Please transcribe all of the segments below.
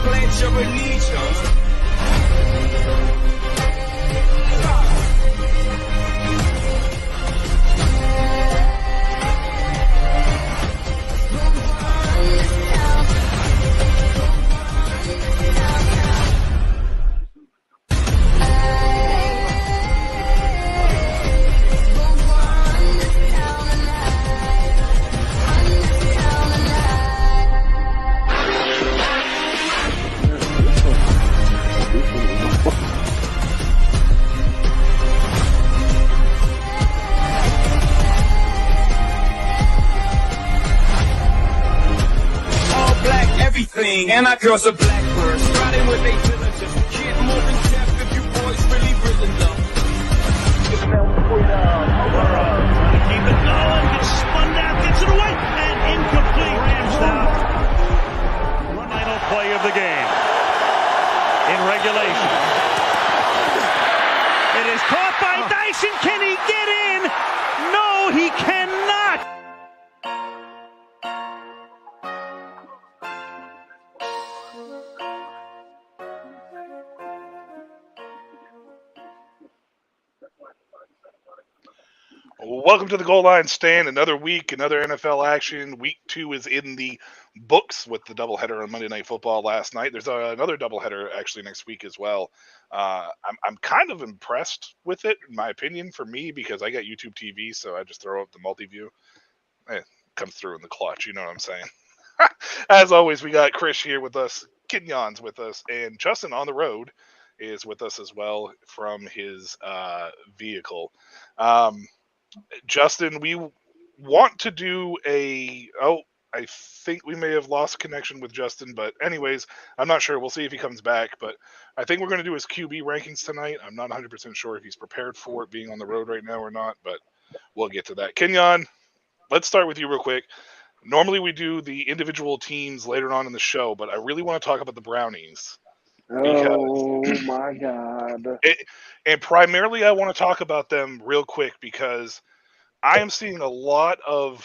Pledge of allegiance. And our girls are blackbirds, riding with a diligence. We can't more than death if you boys really rhythm them. Trying to keep it going, gets spun down, gets it away, and incomplete. Rams down. Final play of the game. In regulation. It is caught by Dyson. Can he get in? No, he cannot. Welcome to the Goal Line Stand. Another week, another NFL action. Week 2 is in the books with the doubleheader on Monday Night Football last night. There's another doubleheader actually next week as well. I'm kind of impressed with it, in my opinion, for me, because I got YouTube TV, so I just throw up the multi-view. It comes through in the clutch, you know what I'm saying? As always, we got Chris here with us, Kenyon's with us, and Justin on the road is with us as well from his vehicle. Justin, we want to do I think we may have lost connection with Justin, but anyways, I'm not sure. We'll see if he comes back, but I think we're going to do his QB rankings tonight. I'm not 100% sure if he's prepared for it being on the road right now or not, but we'll get to that. Kenyon, let's start with you real quick. Normally we do the individual teams later on in the show, but I really want to talk about the Brownies. Oh my God. And primarily I want to talk about them real quick because I am seeing a lot of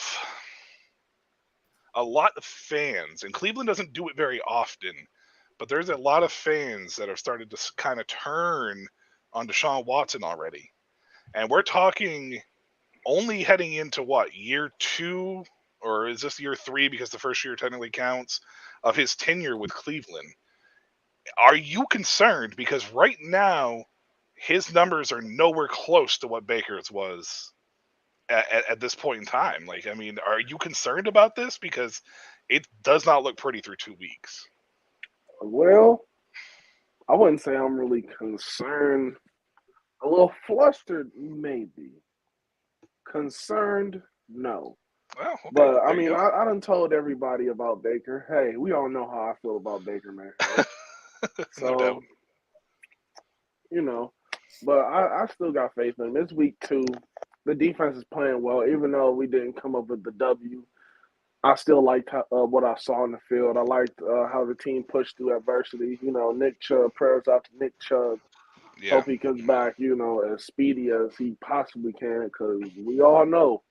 fans, and Cleveland doesn't do it very often, but there's a lot of fans that have started to kind of turn on Deshaun Watson already. And we're talking only heading into what, year 2, or is this year 3 because the first year technically counts, of his tenure with Cleveland. Are you concerned? Because right now, his numbers are nowhere close to what Baker's was at this point in time. Like, I mean, are you concerned about this? Because it does not look pretty through 2 weeks. Well, I wouldn't say I'm really concerned. A little flustered, maybe. Concerned, no. Well, okay, but, I mean, I done told everybody about Baker. Hey, we all know how I feel about Baker, man. Right? So, no doubt. You know, but I still got faith in him. It's week 2. The defense is playing well, even though we didn't come up with the W. I still liked what I saw in the field. I liked how the team pushed through adversity. You know, Nick Chubb, prayers out to Nick Chubb. Yeah. Hope he comes back, you know, as speedy as he possibly can, because we all know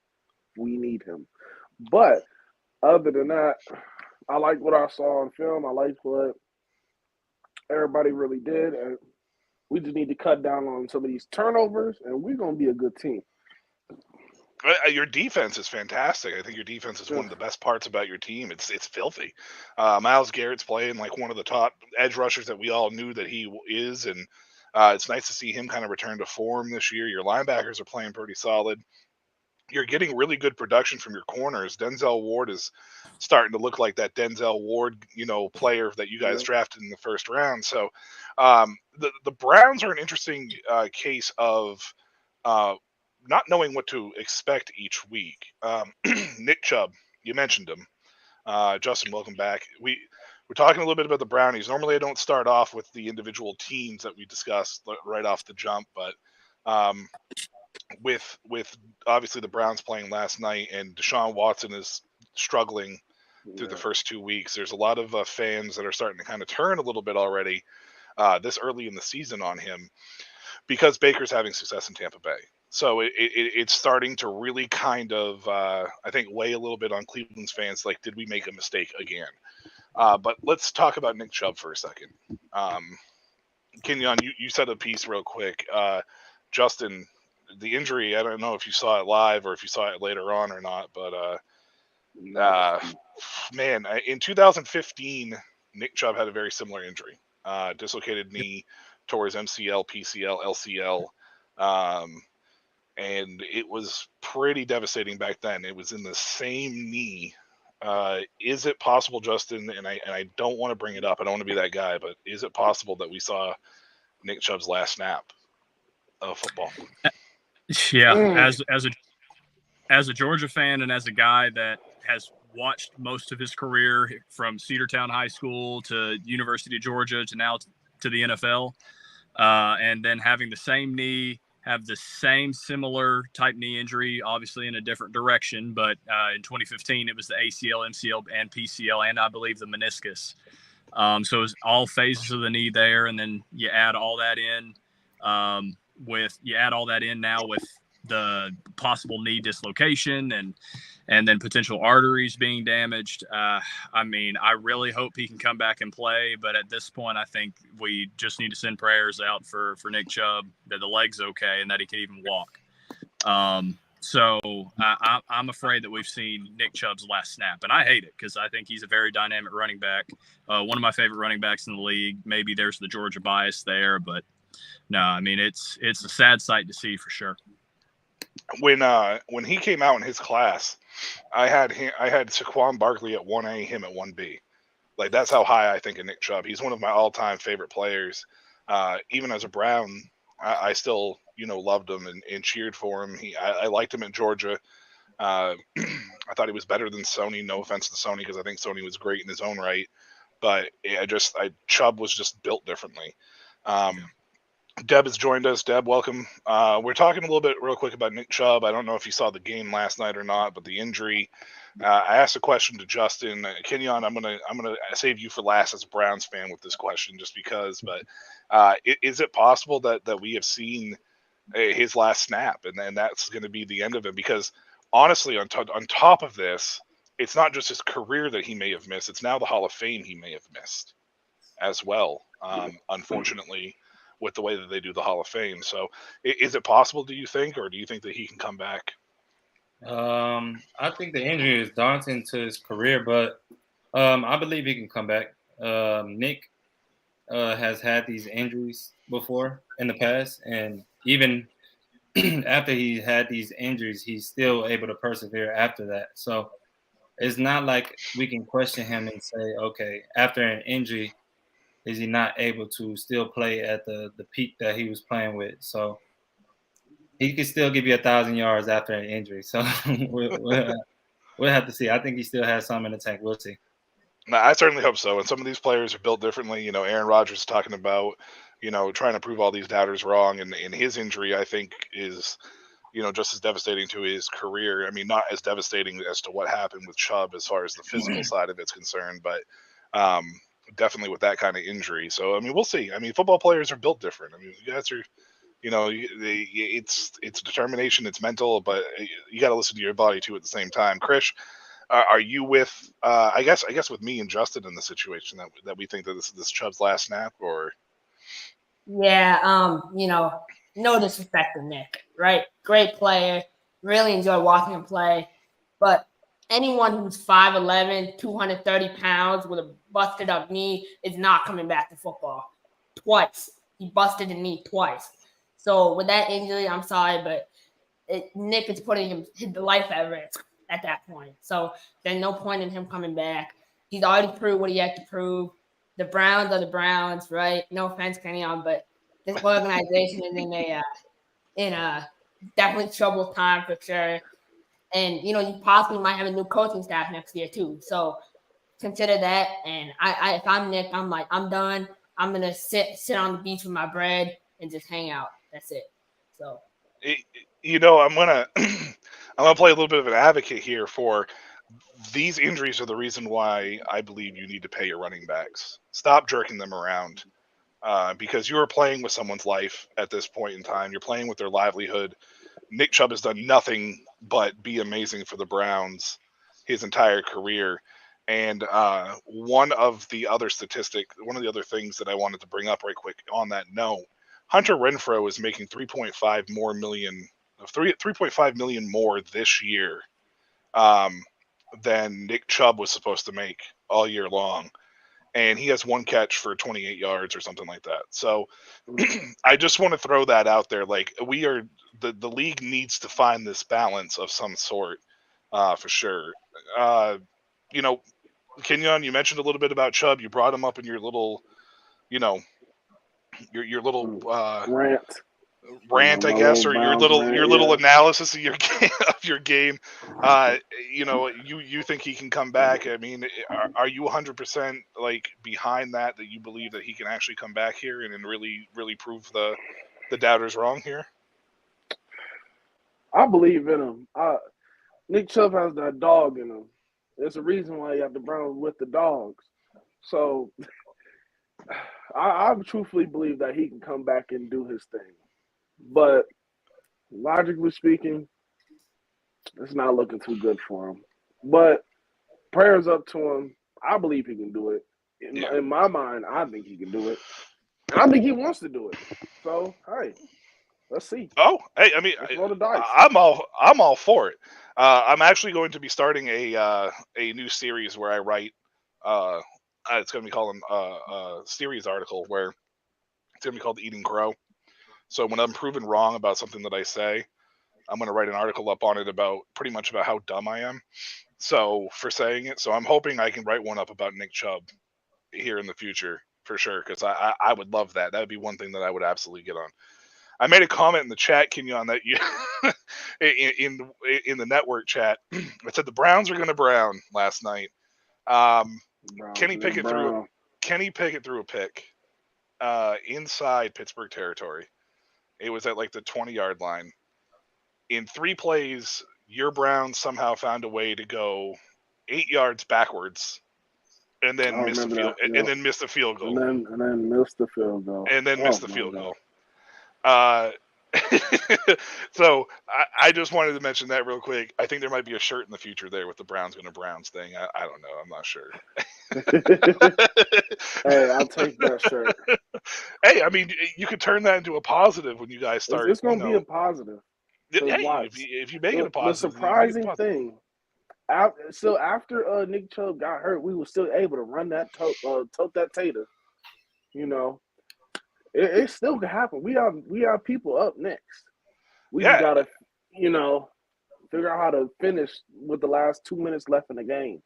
we need him. But other than that, I like what I saw on film. I liked what everybody really did. And we just need to cut down on some of these turnovers, and we're going to be a good team. Your defense is fantastic. I think your defense is one of the best parts about your team. It's filthy. Myles Garrett's playing like one of the top edge rushers that we all knew that he is, and it's nice to see him kind of return to form this year. Your linebackers are playing pretty solid. You're getting really good production from your corners. Denzel Ward is starting to look like that Denzel Ward, you know, player that you guys drafted in the first round. So the Browns are an interesting case of not knowing what to expect each week. Nick Chubb, you mentioned him. Justin, welcome back. We're talking a little bit about the Brownies. Normally I don't start off with the individual teams that we discussed right off the jump, but with obviously the Browns playing last night and Deshaun Watson is struggling through the first 2 weeks, there's a lot of fans that are starting to kind of turn a little bit already this early in the season on him because Baker's having success in Tampa Bay. So it's starting to really kind of, I think, weigh a little bit on Cleveland's fans. Like, did we make a mistake again? But let's talk about Nick Chubb for a second. Kenyon, you said a piece real quick. Justin, the injury, I don't know if you saw it live or if you saw it later on or not, but man, in 2015, Nick Chubb had a very similar injury. Dislocated knee, tore his MCL, PCL, LCL. And it was pretty devastating back then. It was in the same knee. Is it possible, Justin, and I don't want to bring it up, I don't want to be that guy, but is it possible that we saw Nick Chubb's last snap of football? Yeah, as a Georgia fan and as a guy that has watched most of his career from Cedartown High School to University of Georgia to now to the NFL, and then having the same knee, have the same similar type knee injury, obviously in a different direction, but in 2015 it was the ACL, MCL, and PCL, and I believe the meniscus. So it was all phases of the knee there, and then you add all that in now with the possible knee dislocation and then potential arteries being damaged. I mean, I really hope he can come back and play, but at this point, I think we just need to send prayers out for Nick Chubb, that the leg's okay and that he can even walk. So I'm afraid that we've seen Nick Chubb's last snap, and I hate it because I think he's a very dynamic running back, one of my favorite running backs in the league. Maybe there's the Georgia bias there, but no, I mean, it's a sad sight to see for sure. When he came out in his class, I had Saquon Barkley at 1A, him at 1B. Like, that's how high I think of Nick Chubb. He's one of my all-time favorite players. Even as a Brown, I still loved him and cheered for him. I liked him at Georgia. I thought he was better than Sony. No offense to Sony, because I think Sony was great in his own right, but Chubb was just built differently. Deb has joined us. Deb, welcome. We're talking a little bit real quick about Nick Chubb. I don't know if you saw the game last night or not, but the injury. I asked a question to Justin. Kenyon, I'm gonna save you for last as a Browns fan with this question, just because. But is it possible that we have seen his last snap, and then that's going to be the end of it? Because honestly, on top of this, it's not just his career that he may have missed. It's now the Hall of Fame he may have missed as well. Unfortunately, with the way that they do the Hall of Fame. So is it possible, do you think, or do you think that he can come back? I think the injury is daunting to his career, but I believe he can come back. Nick has had these injuries before in the past, and even after he had these injuries, he's still able to persevere after that. So it's not like we can question him and say, okay, after an injury, is he not able to still play at the peak that he was playing with? So he could still give you 1,000 yards after an injury. So we'll have to see. I think he still has some in the tank. We'll see. I certainly hope so. And some of these players are built differently. Aaron Rodgers is talking about, trying to prove all these doubters wrong. And his injury, I think, is, just as devastating to his career. I mean, not as devastating as to what happened with Chubb as far as the physical side of it's concerned, but definitely with that kind of injury. So, I mean, we'll see. I mean, football players are built different. I mean, you guys are, it's determination, it's mental, but you got to listen to your body too at the same time. Krish, are you with, I guess with me and Justin in the situation that we think that this Chubb's last snap, or? Yeah, no disrespect to Nick, right? Great player. Really enjoy watching him play. But anyone who's 5'11", 230 pounds with a busted up knee is not coming back to football. Twice. He busted the knee twice. So with that injury, I'm sorry, but Nick is putting his life at risk at that point. So there's no point in him coming back. He's already proved what he had to prove. The Browns are the Browns, right? No offense, Kenyon, but this organization is in a definitely troubled time for sure. And, you possibly might have a new coaching staff next year too. So consider that. And if I'm Nick, I'm like, I'm done. I'm going to sit on the beach with my bread and just hang out. That's it. So, I'm going to play a little bit of an advocate here for these injuries are the reason why I believe you need to pay your running backs. Stop jerking them around because you are playing with someone's life at this point in time. You're playing with their livelihood. Nick Chubb has done nothing but be amazing for the Browns his entire career. And one of the other things that I wanted to bring up right quick on that note, Hunter Renfrow is making 3.5 million more this year than Nick Chubb was supposed to make all year long. And he has one catch for 28 yards or something like that. So I just want to throw that out there. Like, the league needs to find this balance of some sort for sure. Kenyon, you mentioned a little bit about Chubb. You brought him up in your little, your little rant, I guess, or your little analysis of your game. You think he can come back? I mean, are you 100% like behind that you believe that he can actually come back here and really, really prove the doubters wrong here? I believe in him. Nick Chubb has that dog in him. There's a reason why you have the Browns with the dogs. So I truthfully believe that he can come back and do his thing. But logically speaking, it's not looking too good for him. But prayers up to him. I believe he can do it. In my mind, I think he can do it. And I think he wants to do it. So, hey, let's see. Oh, hey, I mean, let's roll the dice. I'm all for it. I'm actually going to be starting a new series where I write. It's going to be called a series article where it's going to be called "Eating Crow." So when I'm proven wrong about something that I say, I'm going to write an article up on it about how dumb I am. So for saying it, so I'm hoping I can write one up about Nick Chubb here in the future for sure, because I would love that. That would be one thing that I would absolutely get on. I made a comment in the chat, Kenyon, that you in the network chat. I said the Browns are going to Brown last night. Kenny Pickett threw a pick inside Pittsburgh territory. It was at like the 20-yard line. In 3 plays, your Browns somehow found a way to go 8 yards backwards, and then missed the field, and then missed the field goal, and then missed the field goal, So I just wanted to mention that real quick. I think there might be a shirt in the future there with the Browns going to Browns thing. I don't know. I'm not sure. Hey, I'll take that shirt. Hey, I mean, you could turn that into a positive when you guys start. It's going to be a positive. Hey, if you make it a positive. The surprising thing, after Nick Chubb got hurt, we were still able to run that tote that tater. It still could happen. We have people up next. We just gotta, figure out how to finish with the last 2 minutes left in the game.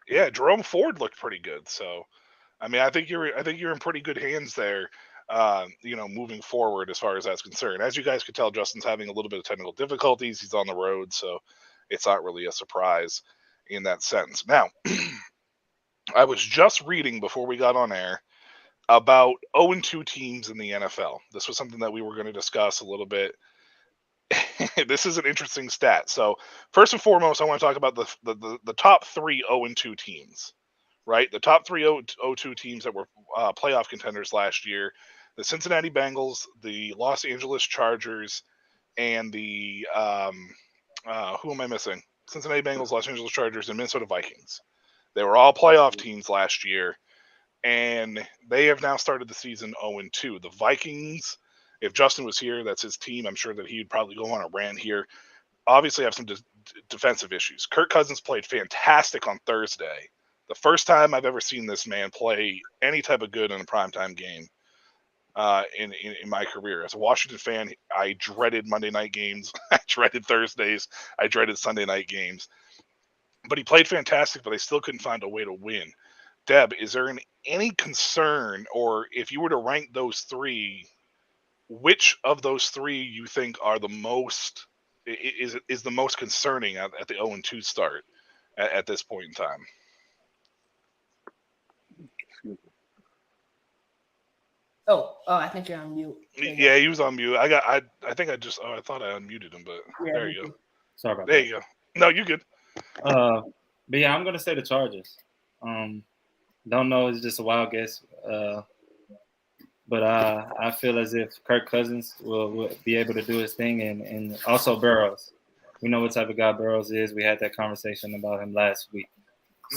Yeah, Jerome Ford looked pretty good. So, I mean, I think you're in pretty good hands there. Moving forward as far as that's concerned. As you guys could tell, Justin's having a little bit of technical difficulties. He's on the road, so it's not really a surprise in that sense. Now, I was just reading before we got on air about 0-2 teams in the NFL. This was something that we were going to discuss a little bit. This is an interesting stat. So, first and foremost, I want to talk about the top 3 0-2 teams. Right, the top 3 0-2 teams that were playoff contenders last year: the Cincinnati Bengals, the Los Angeles Chargers, and the who am I missing? Cincinnati Bengals, Los Angeles Chargers, and Minnesota Vikings. They were all playoff teams last year, and they have now started the season 0-2. The Vikings, if Justin was here, that's his team. I'm sure that he would probably go on a rant here. Obviously, have some defensive issues. Kirk Cousins played fantastic on Thursday. The first time I've ever seen this man play any type of good in a primetime game in my career. As a Washington fan, I dreaded Monday night games. I dreaded Thursdays. I dreaded Sunday night games. But he played fantastic, but they still couldn't find a way to win. Deb, is there any concern, or if you were to rank those 3, which of those 3 you think are the most is the most concerning at the 0-2 start at this point in time? Oh, I think you're on mute. Yeah, he was on mute. I thought I unmuted him, but there you go. Sorry about that. There you go. No, you're good. But yeah, I'm gonna say the Chargers. Don't know, it's just a wild guess. But I feel as if Kirk Cousins will be able to do his thing, and also Burrows. We know what type of guy Burrows is. We had that conversation about him last week.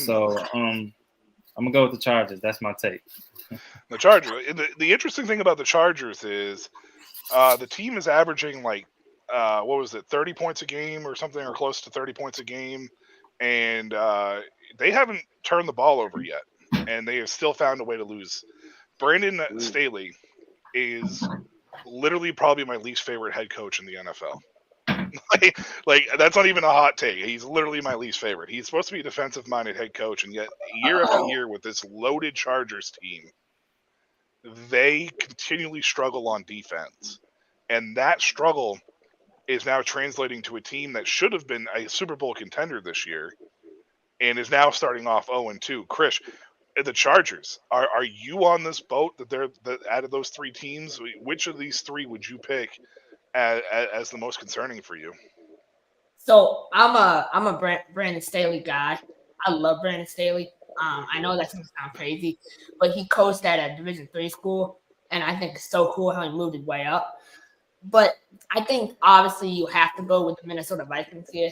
So I'm gonna go with the Chargers. That's my take. The Chargers. The interesting thing about the Chargers is the team is averaging like 30 points a game or something, or close to 30 points a game, and they haven't turned the ball over yet, and they have still found a way to lose. Brandon Staley is literally probably my least favorite head coach in the NFL. like that's not even a hot take. He's literally my least favorite. He's supposed to be a defensive-minded head coach, and yet year after year with this loaded Chargers team, they continually struggle on defense. And that struggle is now translating to a team that should have been a Super Bowl contender this year and is now starting off 0-2. Krish, the Chargers, are you on this boat that out of those three teams, which of these three would you pick as the most concerning for you? So I'm a Brandon Staley guy. I love Brandon Staley. I know that's gonna sound crazy, but he coached at a Division III school, and I think it's so cool how he moved his way up. But I think obviously you have to go with the Minnesota Vikings here.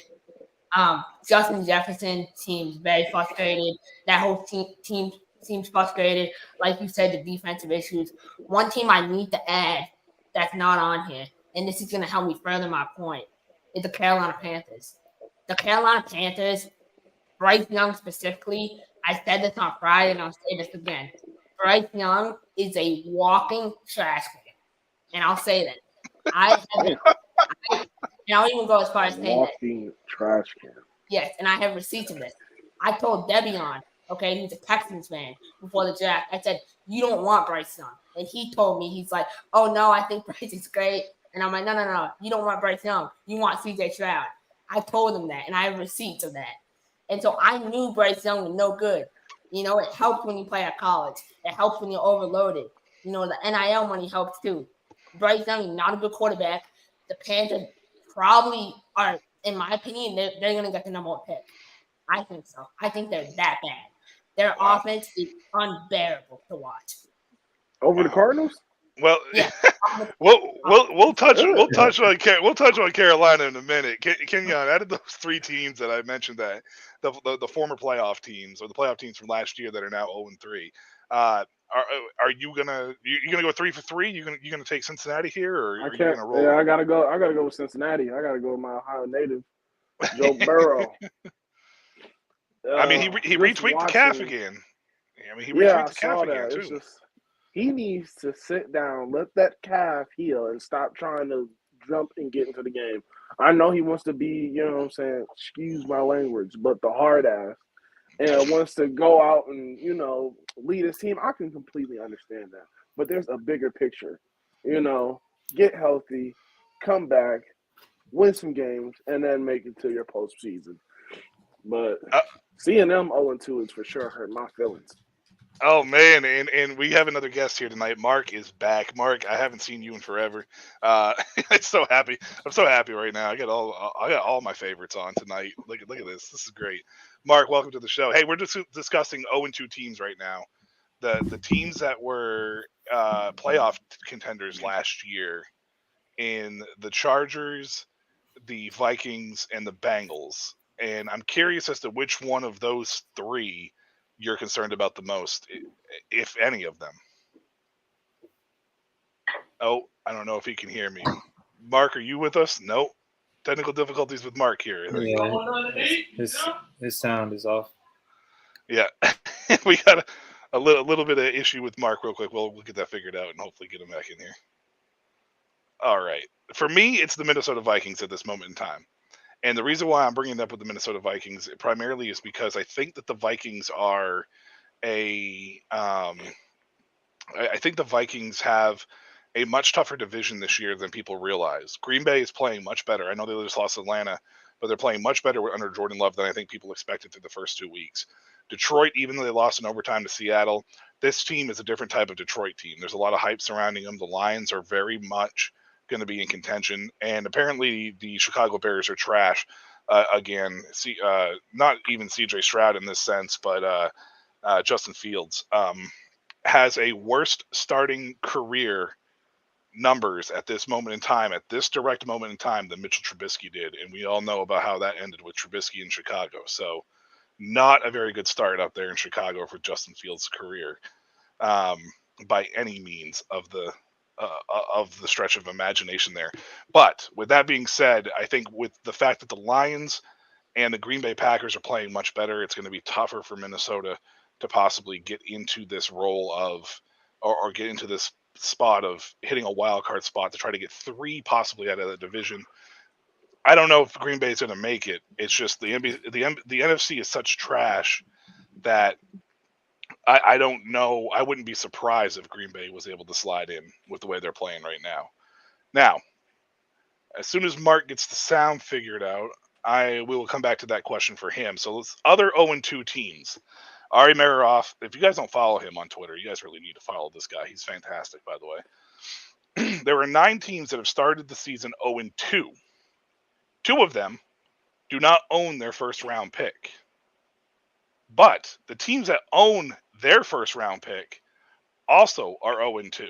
Justin Jefferson seems very frustrated. That whole team seems frustrated. Like you said, the defensive issues. One team I need to add that's not on here, and this is going to help me further my point, is the Carolina Panthers. The Carolina Panthers, Bryce Young specifically, I said this on Friday, and I'll say this again. Bryce Young is a walking trash can, and I'll say that. And I'll even go as far as saying walking trash can. Yes, and I have receipts of this. I told Debion, okay, he's a Texans fan, before the draft. I said, you don't want Bryce Young. And he told me, he's like, oh, no, I think Bryce is great. And I'm like, no, you don't want Bryce Young. You want C.J. Stroud. I told him that, and I have receipts of that. And so I knew Bryce Young was no good. You know, it helps when you play at college. It helps when you're overloaded. You know, the NIL money helps too. Bryce Young is not a good quarterback. The Panthers probably are, in my opinion, they're going to get the number one pick. I think so. I think they're that bad. Their offense is unbearable to watch. Over the Cardinals? Well, Yeah. we'll touch on Carolina in a minute. Kenyon, out of those three teams that I mentioned, that the former playoff teams, or the playoff teams from last year that are now 0-3, are you gonna go 3 for 3? You gonna take Cincinnati here, or are you gonna roll? Yeah, I gotta go with Cincinnati. I gotta go with my Ohio native, Joe Burrow. I mean, he retweaked the calf again. I mean, he retweaked the calf again too. Just, he needs to sit down, let that calf heal, and stop trying to jump and get into the game. I know he wants to be, you know what I'm saying, excuse my language, but the hard ass, and wants to go out and, you know, lead his team. I can completely understand that. But there's a bigger picture. You know, get healthy, come back, win some games, and then make it to your postseason. But seeing them 0-2 is for sure hurt my feelings. Oh man, and we have another guest here tonight. Mark is back. Mark, I haven't seen you in forever. I'm so happy. I'm so happy right now. I got all my favorites on tonight. Look at this. This is great. Mark, welcome to the show. Hey, we're just discussing 0-2 teams right now. The teams that were playoff contenders last year in the Chargers, the Vikings, and the Bengals. And I'm curious as to which one of those three you're concerned about the most, if any of them. Oh, I don't know if he can hear me. Mark, are you with us? Nope. Technical difficulties with Mark here. Yeah, his sound is off. Yeah, we got a little bit of issue with Mark real quick. We'll get that figured out and hopefully get him back in here. All right. For me, it's the Minnesota Vikings at this moment in time. And the reason why I'm bringing it up with the Minnesota Vikings primarily is because I think that the Vikings are I think the Vikings have a much tougher division this year than people realize. Green Bay is playing much better. I know they just lost Atlanta, but they're playing much better under Jordan Love than I think people expected through the first 2 weeks. Detroit, even though they lost in overtime to Seattle, this team is a different type of Detroit team. There's a lot of hype surrounding them. The Lions are very much going to be in contention, and apparently the Chicago Bears are trash again. Not even CJ Stroud in this sense, but Justin Fields has a worst starting career numbers at this moment in time, at this direct moment in time, than Mitchell Trubisky did, and we all know about how that ended with Trubisky in Chicago. So not a very good start up there in Chicago for Justin Fields' career, by any means of the stretch of imagination there. But with that being said, I think with the fact that the Lions and the Green Bay Packers are playing much better, it's going to be tougher for Minnesota to possibly get into this role of, or get into this spot of hitting a wild card spot to try to get 3 possibly out of the division. I don't know if Green Bay is going to make it. It's just the NFC is such trash that I don't know. I wouldn't be surprised if Green Bay was able to slide in with the way they're playing right now. Now, as soon as Mark gets the sound figured out, we will come back to that question for him. So let's other 0-2 teams. Ari Mararoff, if you guys don't follow him on Twitter, you guys really need to follow this guy. He's fantastic, by the way. There were 9 teams that have started the season 0-2. 2 of them do not own their first round pick. But the teams that own their first round pick also are 0-2.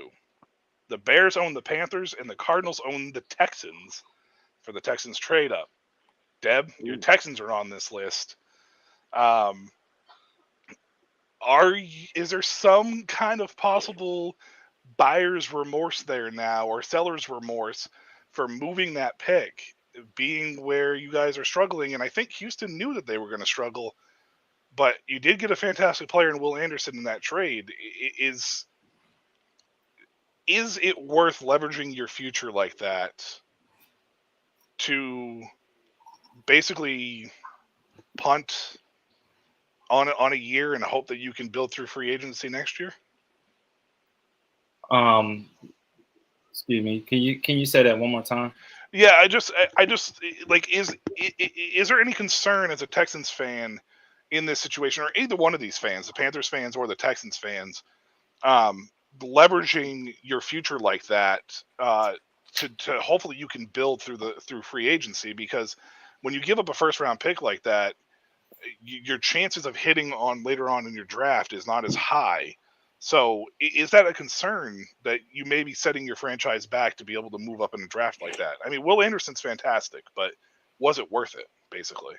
The Bears own the Panthers, and the Cardinals own the Texans for the Texans trade up. Deb, your Texans are on this list. Is there some kind of possible buyer's remorse there now, or seller's remorse for moving that pick, being where you guys are struggling? And I think Houston knew that they were going to struggle, but you did get a fantastic player in Will Anderson in that trade. Is it worth leveraging your future like that to basically punt on a year and hope that you can build through free agency next year? Excuse me. Can you say that one more time? Yeah, I just like, is there any concern as a Texans fan in this situation, or either one of these fans, the Panthers fans or the Texans fans, leveraging your future like that to hopefully you can build through free agency? Because when you give up a first round pick like that, your chances of hitting on later on in your draft is not as high. So is that a concern that you may be setting your franchise back to be able to move up in a draft like that? I mean, Will Anderson's fantastic, but was it worth it, basically?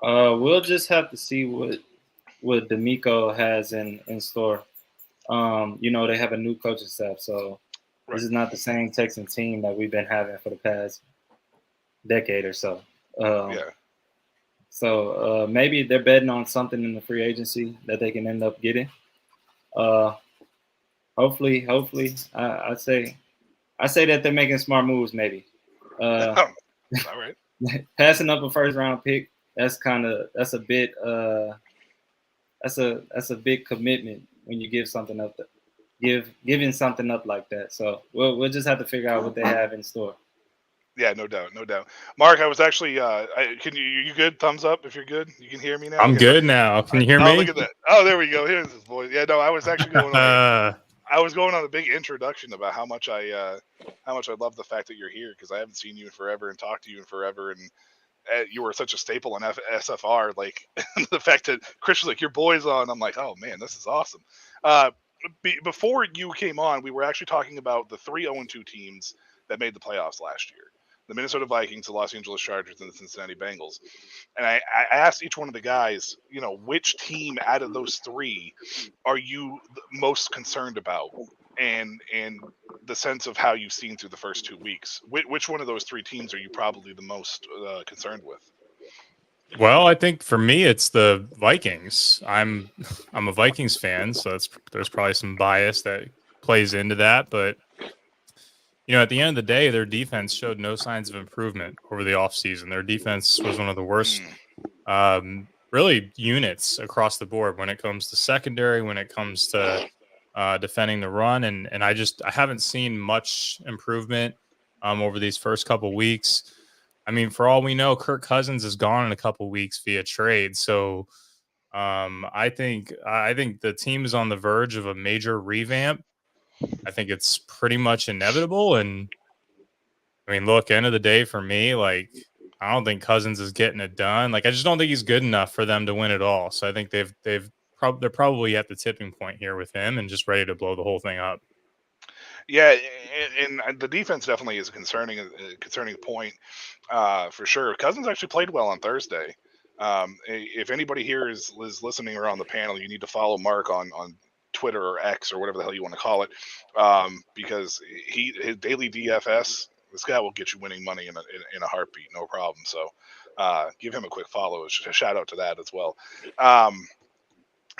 We'll just have to see what D'Amico has in store. They have a new coaching staff, so Right. This is not the same Texan team that we've been having for the past decade or so. So maybe they're betting on something in the free agency that they can end up getting. Hopefully, I say that they're making smart moves. Maybe All right. Passing up a first round pick, that's a big commitment when you give something up. Giving something up like that. So we'll just have to figure out what they have in store. Yeah, no doubt. Mark, I was actually, you good? Thumbs up if you're good. You can hear me now? I'm good now. Can you hear me? Oh, look at that. Oh, there we go. Here's his voice. Yeah, no, I was actually going on a big introduction about how much I love the fact that you're here, because I haven't seen you in forever and talked to you in forever, and you were such a staple in SFR. Like, the fact that Chris was like, your boy's on, I'm like, oh man, this is awesome. Before you came on, we were actually talking about the 3 0-2 teams that made the playoffs last year: the Minnesota Vikings, the Los Angeles Chargers, and the Cincinnati Bengals. And I asked each one of the guys, which team out of those 3 are you most concerned about, and the sense of how you've seen through the first 2 weeks. Which one of those 3 teams are you probably the most concerned with? Well, I think for me, it's the Vikings. I'm a Vikings fan, so there's probably some bias that plays into that. But, at the end of the day, their defense showed no signs of improvement over the offseason. Their defense was one of the worst really units across the board when it comes to secondary, when it comes to defending the run. And I haven't seen much improvement over these first couple weeks. I mean, for all we know, Kirk Cousins is gone in a couple weeks via trade. So I think the team is on the verge of a major revamp. I think it's pretty much inevitable. And I mean, look, end of the day for me, like, I don't think Cousins is getting it done. Like, I just don't think he's good enough for them to win it all. So I think they're probably at the tipping point here with him and just ready to blow the whole thing up. Yeah, and the defense definitely is a concerning point for sure. Cousins actually played well on Thursday. If anybody here is listening or on the panel, you need to follow Mark on Twitter or X or whatever the hell you want to call it, because his daily DFS, this guy will get you winning money in a heartbeat, no problem. So give him a quick follow. A shout out to that as well.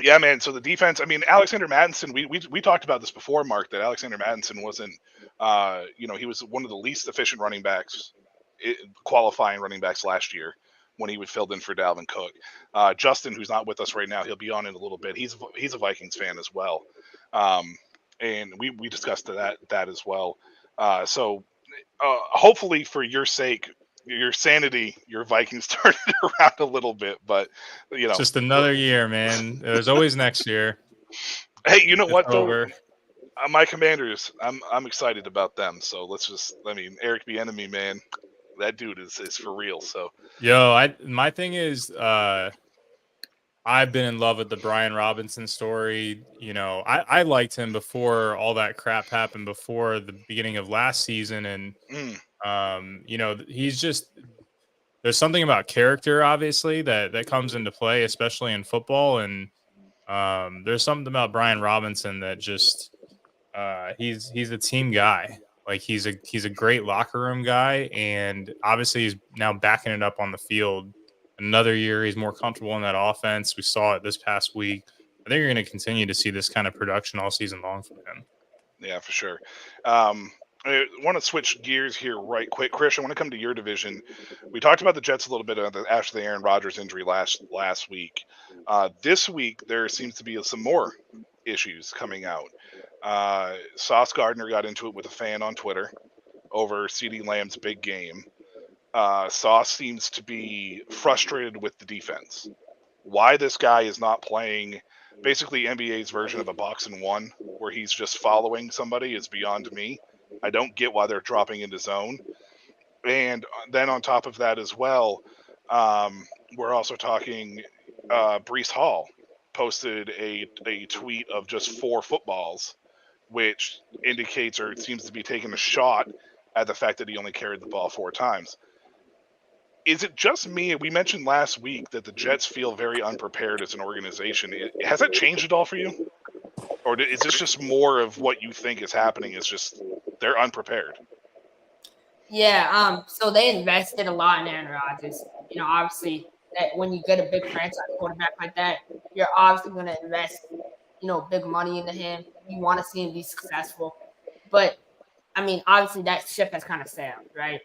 Yeah, man. So the defense. I mean, Alexander Mattison. We talked about this before, Mark. That Alexander Mattison wasn't. He was one of the least efficient running backs, qualifying running backs last year when he was filled in for Dalvin Cook. Justin, who's not with us right now, he'll be on in a little bit. He's a Vikings fan as well, and we discussed that as well. So hopefully, for your sake, your sanity, your Vikings turned it around a little bit, but It's just another year, man. There's always next year. Hey, you know It's what though? over. My Commanders, I'm excited about them. So Eric Bieniemy, man, that dude is for real. So my thing is, I've been in love with the Brian Robinson story. I liked him before all that crap happened, before the beginning of last season, and he's just, there's something about character, obviously, that comes into play, especially in football, and there's something about Brian Robinson that just he's a team guy. Like he's a great locker room guy, and obviously he's now backing it up on the field. Another year, he's more comfortable in that offense. We saw it this past week. I think you're going to continue to see this kind of production all season long from him. Yeah, for sure. I want to switch gears here right quick. Chris, I want to come to your division. We talked about the Jets a little bit after the Aaron Rodgers injury last week. This week, there seems to be some more issues coming out. Sauce Gardner got into it with a fan on Twitter over CeeDee Lamb's big game. Sauce seems to be frustrated with the defense. Why this guy is not playing basically NBA's version of a box and one, where he's just following somebody, is beyond me. I don't get why they're dropping into zone. And then on top of that as well, we're also talking Breece Hall posted a tweet of just 4 footballs, which indicates or seems to be taking a shot at the fact that he only carried the ball 4 times. Is it just me? We mentioned last week that the Jets feel very unprepared as an organization. Has that changed at all for you? Or is this just more of what you think is happening? Is just they're unprepared? Yeah, so they invested a lot in Aaron Rodgers. Obviously, that when you get a big franchise quarterback like that, you're obviously going to invest, big money into him. You want to see him be successful. But, I mean, obviously that ship has kind of sailed, right?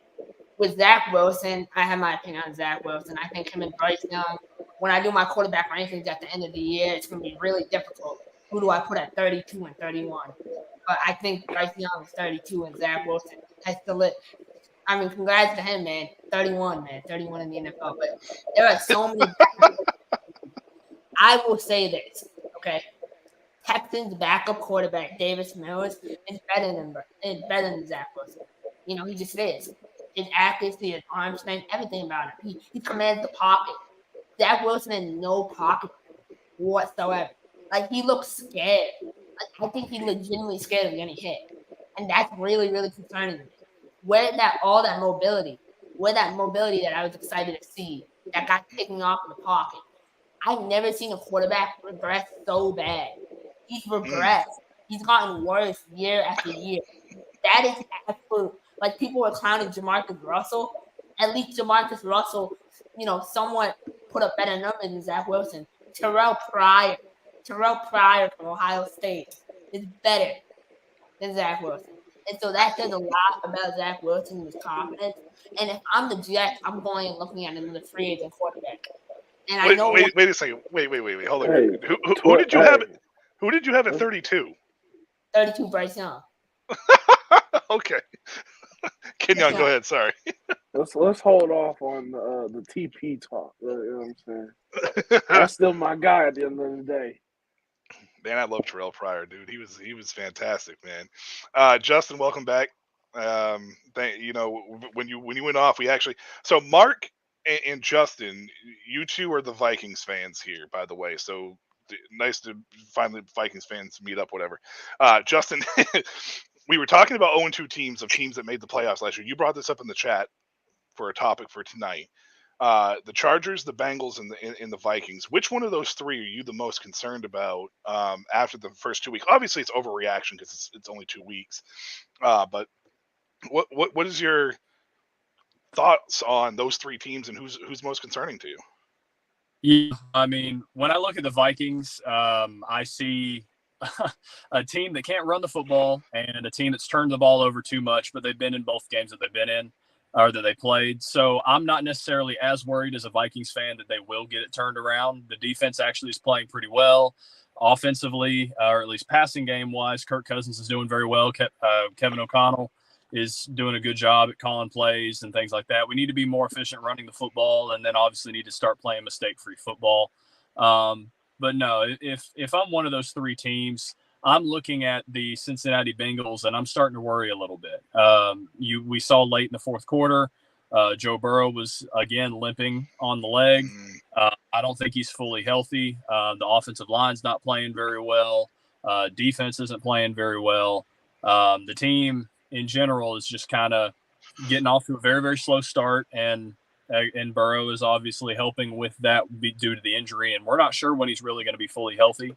With Zach Wilson, I have my opinion on Zach Wilson. I think him and Bryce Young, when I do my quarterback rankings at the end of the year, it's going to be really difficult. Who do I put at 32 and 31? But I think Bryce Young is 32 and Zach Wilson has to live. I mean, congrats to him, man. 31 in the NFL. But there are so many. I will say this, okay? Texans' backup quarterback, Davis Mills, is better than Zach Wilson. He just is. His accuracy, his arm strength, everything about him. He commands the pocket. Zach Wilson has no pocket whatsoever. Like, he looks scared. Like, I think he's legitimately scared of getting hit. And that's really, really concerning to me. Where that mobility that I was excited to see, that got taken off in the pocket. I've never seen a quarterback regress so bad. He's regressed. He's gotten worse year after year. That is absolute. Like, people were clowning Jamarcus Russell. At least Jamarcus Russell, somewhat put up better numbers than Zach Wilson. Terrell Pryor from Ohio State is better than Zach Wilson. And so that says a lot about Zach Wilson and his confidence. And if I'm the Jets, I'm going and looking at another free agent quarterback. And I know. Wait a second. Wait. Hold on. Hey, who did you have? Who did you have at 32? 32 Bryce Young. Okay. Kenyon, go ahead. Sorry. Let's hold off on the TP talk. You know what I'm saying? That's still my guy at the end of the day. Man, I love Terrell Pryor, dude. He was fantastic, man. Justin, welcome back. When you went off, we actually so Mark and Justin, you two are the Vikings fans here, by the way. So nice to finally Vikings fans meet up, whatever. Justin, we were talking about 0-2 teams that made the playoffs last year. You brought this up in the chat for a topic for tonight. The Chargers, the Bengals, and the Vikings. Which one of those three are you the most concerned about after the first 2 weeks? Obviously, it's overreaction because it's only 2 weeks. But what is your thoughts on those three teams and who's most concerning to you? Yeah, I mean, when I look at the Vikings, I see a team that can't run the football and a team that's turned the ball over too much, but they've been in both games that they've been in or that they played. So I'm not necessarily as worried as a Vikings fan that they will get it turned around. The defense actually is playing pretty well offensively, or at least passing game wise. Kirk Cousins is doing very well. Kevin O'Connell is doing a good job at calling plays and things like that. We need to be more efficient running the football, and then obviously need to start playing mistake-free football. But no, if I'm one of those three teams, I'm looking at the Cincinnati Bengals, and I'm starting to worry a little bit. We saw late in the fourth quarter, Joe Burrow was again limping on the leg. I don't think he's fully healthy. The offensive line's not playing very well. Defense isn't playing very well. The team in general is just kind of getting off to a very, very slow start, and Burrow is obviously helping with that due to the injury, and we're not sure when he's really going to be fully healthy.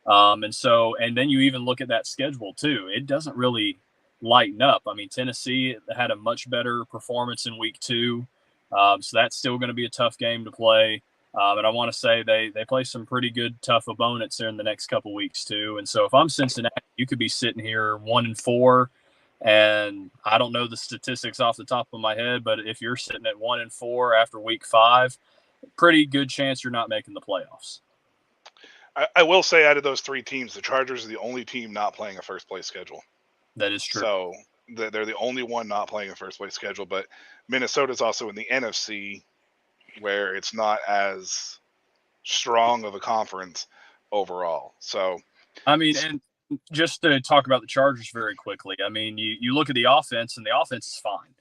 And then you even look at that schedule too. It doesn't really lighten up. I mean, Tennessee had a much better performance in week 2. So that's still going to be a tough game to play. And I want to say they play some pretty good, tough opponents there in the next couple weeks too. And so if I'm Cincinnati, you could be sitting here 1-4. And I don't know the statistics off the top of my head, but if you're sitting at 1-4 after week 5, pretty good chance you're not making the playoffs. I will say, out of those three teams, the Chargers are the only team not playing a first place schedule. That is true. So they're the only one not playing a first place schedule. But Minnesota's also in the NFC, where it's not as strong of a conference overall. So, I mean, and just to talk about the Chargers very quickly, I mean, you look at the offense, and the offense is fine.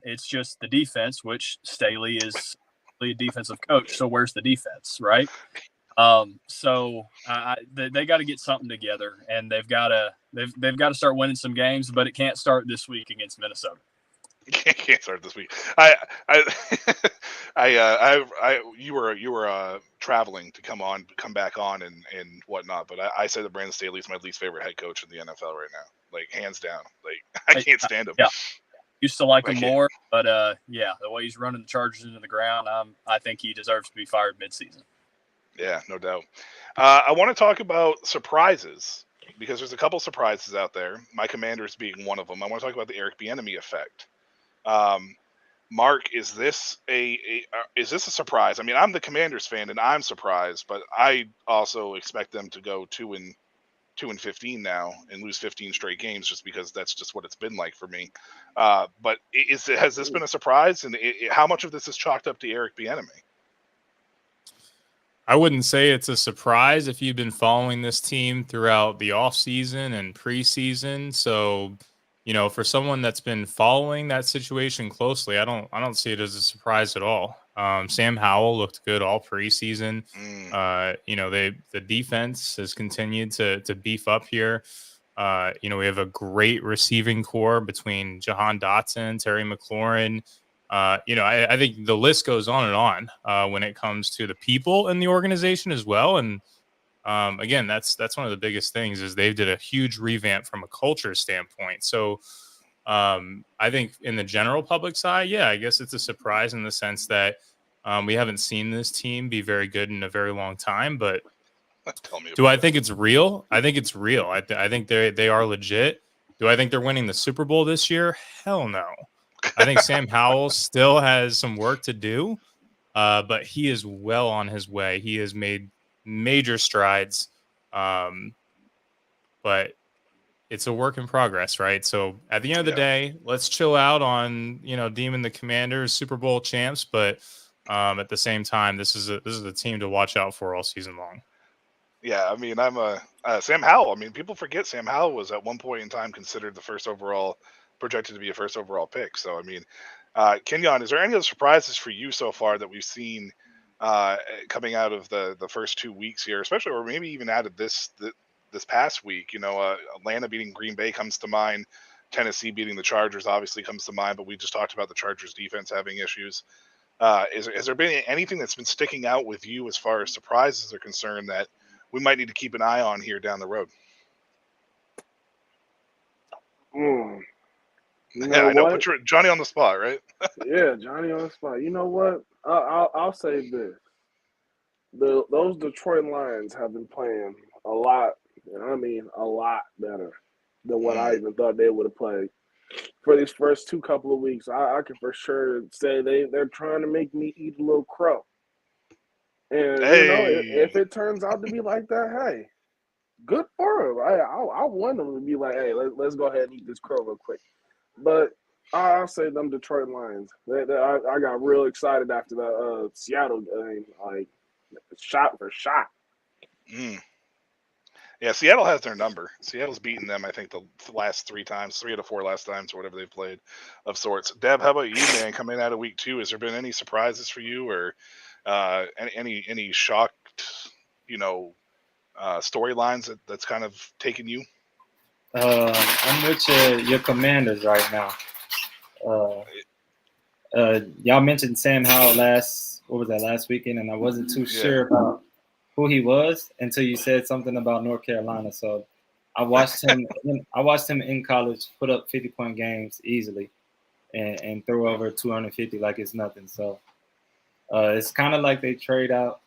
It's just the defense, which Staley is a defensive coach. So where's the defense, right? So they got to get something together, and they've got to start winning some games, but it can't start this week against Minnesota. Can't start this week. You were traveling to come back on and whatnot, but I said that Brandon Staley is my least favorite head coach in the NFL right now, like hands down. Like I can't stand him. Yeah, used to like him more, but yeah, the way he's running the Chargers into the ground, I think he deserves to be fired midseason. Yeah, no doubt. I want to talk about surprises because there's a couple surprises out there. My Commanders being one of them. I want to talk about the Eric Bieniemy effect. Mark, is this a surprise? I mean, I'm the Commanders fan and I'm surprised, but I also expect them to go 2-15 now and lose 15 straight games just because that's just what it's been like for me. But has this been a surprise, and how much of this is chalked up to Eric Bieniemy? I wouldn't say it's a surprise if you've been following this team throughout the offseason and preseason. So, for someone that's been following that situation closely, I don't see it as a surprise at all. Sam Howell looked good all preseason. The defense has continued to beef up here. We have a great receiving core between Jahan Dotson, Terry McLaurin. I think the list goes on and on when it comes to the people in the organization as well. And again, that's one of the biggest things is they did a huge revamp from a culture standpoint. So I think in the general public side, yeah, I guess it's a surprise in the sense that we haven't seen this team be very good in a very long time. But do I think it's real? I think it's real. I think they are legit. Do I think they're winning the Super Bowl this year? Hell no. I think Sam Howell still has some work to do, but he is well on his way. He has made major strides, but it's a work in progress, right? So at the end of the day, let's chill out on deeming the Commanders Super Bowl champs, but at the same time, this is a team to watch out for all season long. Yeah, I mean, I'm Sam Howell. I mean, people forget Sam Howell was at one point in time considered projected to be a first overall pick. So, I mean, Kenyon, is there any other surprises for you so far that we've seen coming out of the first 2 weeks here, especially, or maybe even out of this past week? Atlanta beating Green Bay comes to mind. Tennessee beating the Chargers obviously comes to mind, but we just talked about the Chargers defense having issues. Has there been anything that's been sticking out with you as far as surprises are concerned that we might need to keep an eye on here down the road? You Yeah, know I know. what? Put your Johnny on the spot, right? Yeah, Johnny on the spot. You know what? I'll say this: those Detroit Lions have been playing a lot, and I mean a lot better than what I even thought they would have played. For these first couple of weeks, I can for sure say they're trying to make me eat a little crow. And Hey, if it turns out to be like that, hey, good for them. I want them to be like, hey, let's go ahead and eat this crow real quick. But I'll say them Detroit Lions. I got real excited after the Seattle game, like shot for shot. Yeah, Seattle has their number. Seattle's beaten them, I think, the last 3 times, 3 out of 4 last times, or whatever they've played of sorts. Deb, how about you, man? Coming out of week 2, has there been any surprises for you, or any shocked, storylines that's kind of taken you? I'm with your Commanders right now. Y'all mentioned Sam Howell last weekend, and I wasn't too sure about who he was until you said something about North Carolina. So I watched him. I watched him in college put up 50-point games easily, and throw over 250 like it's nothing. So it's kind of like they trade out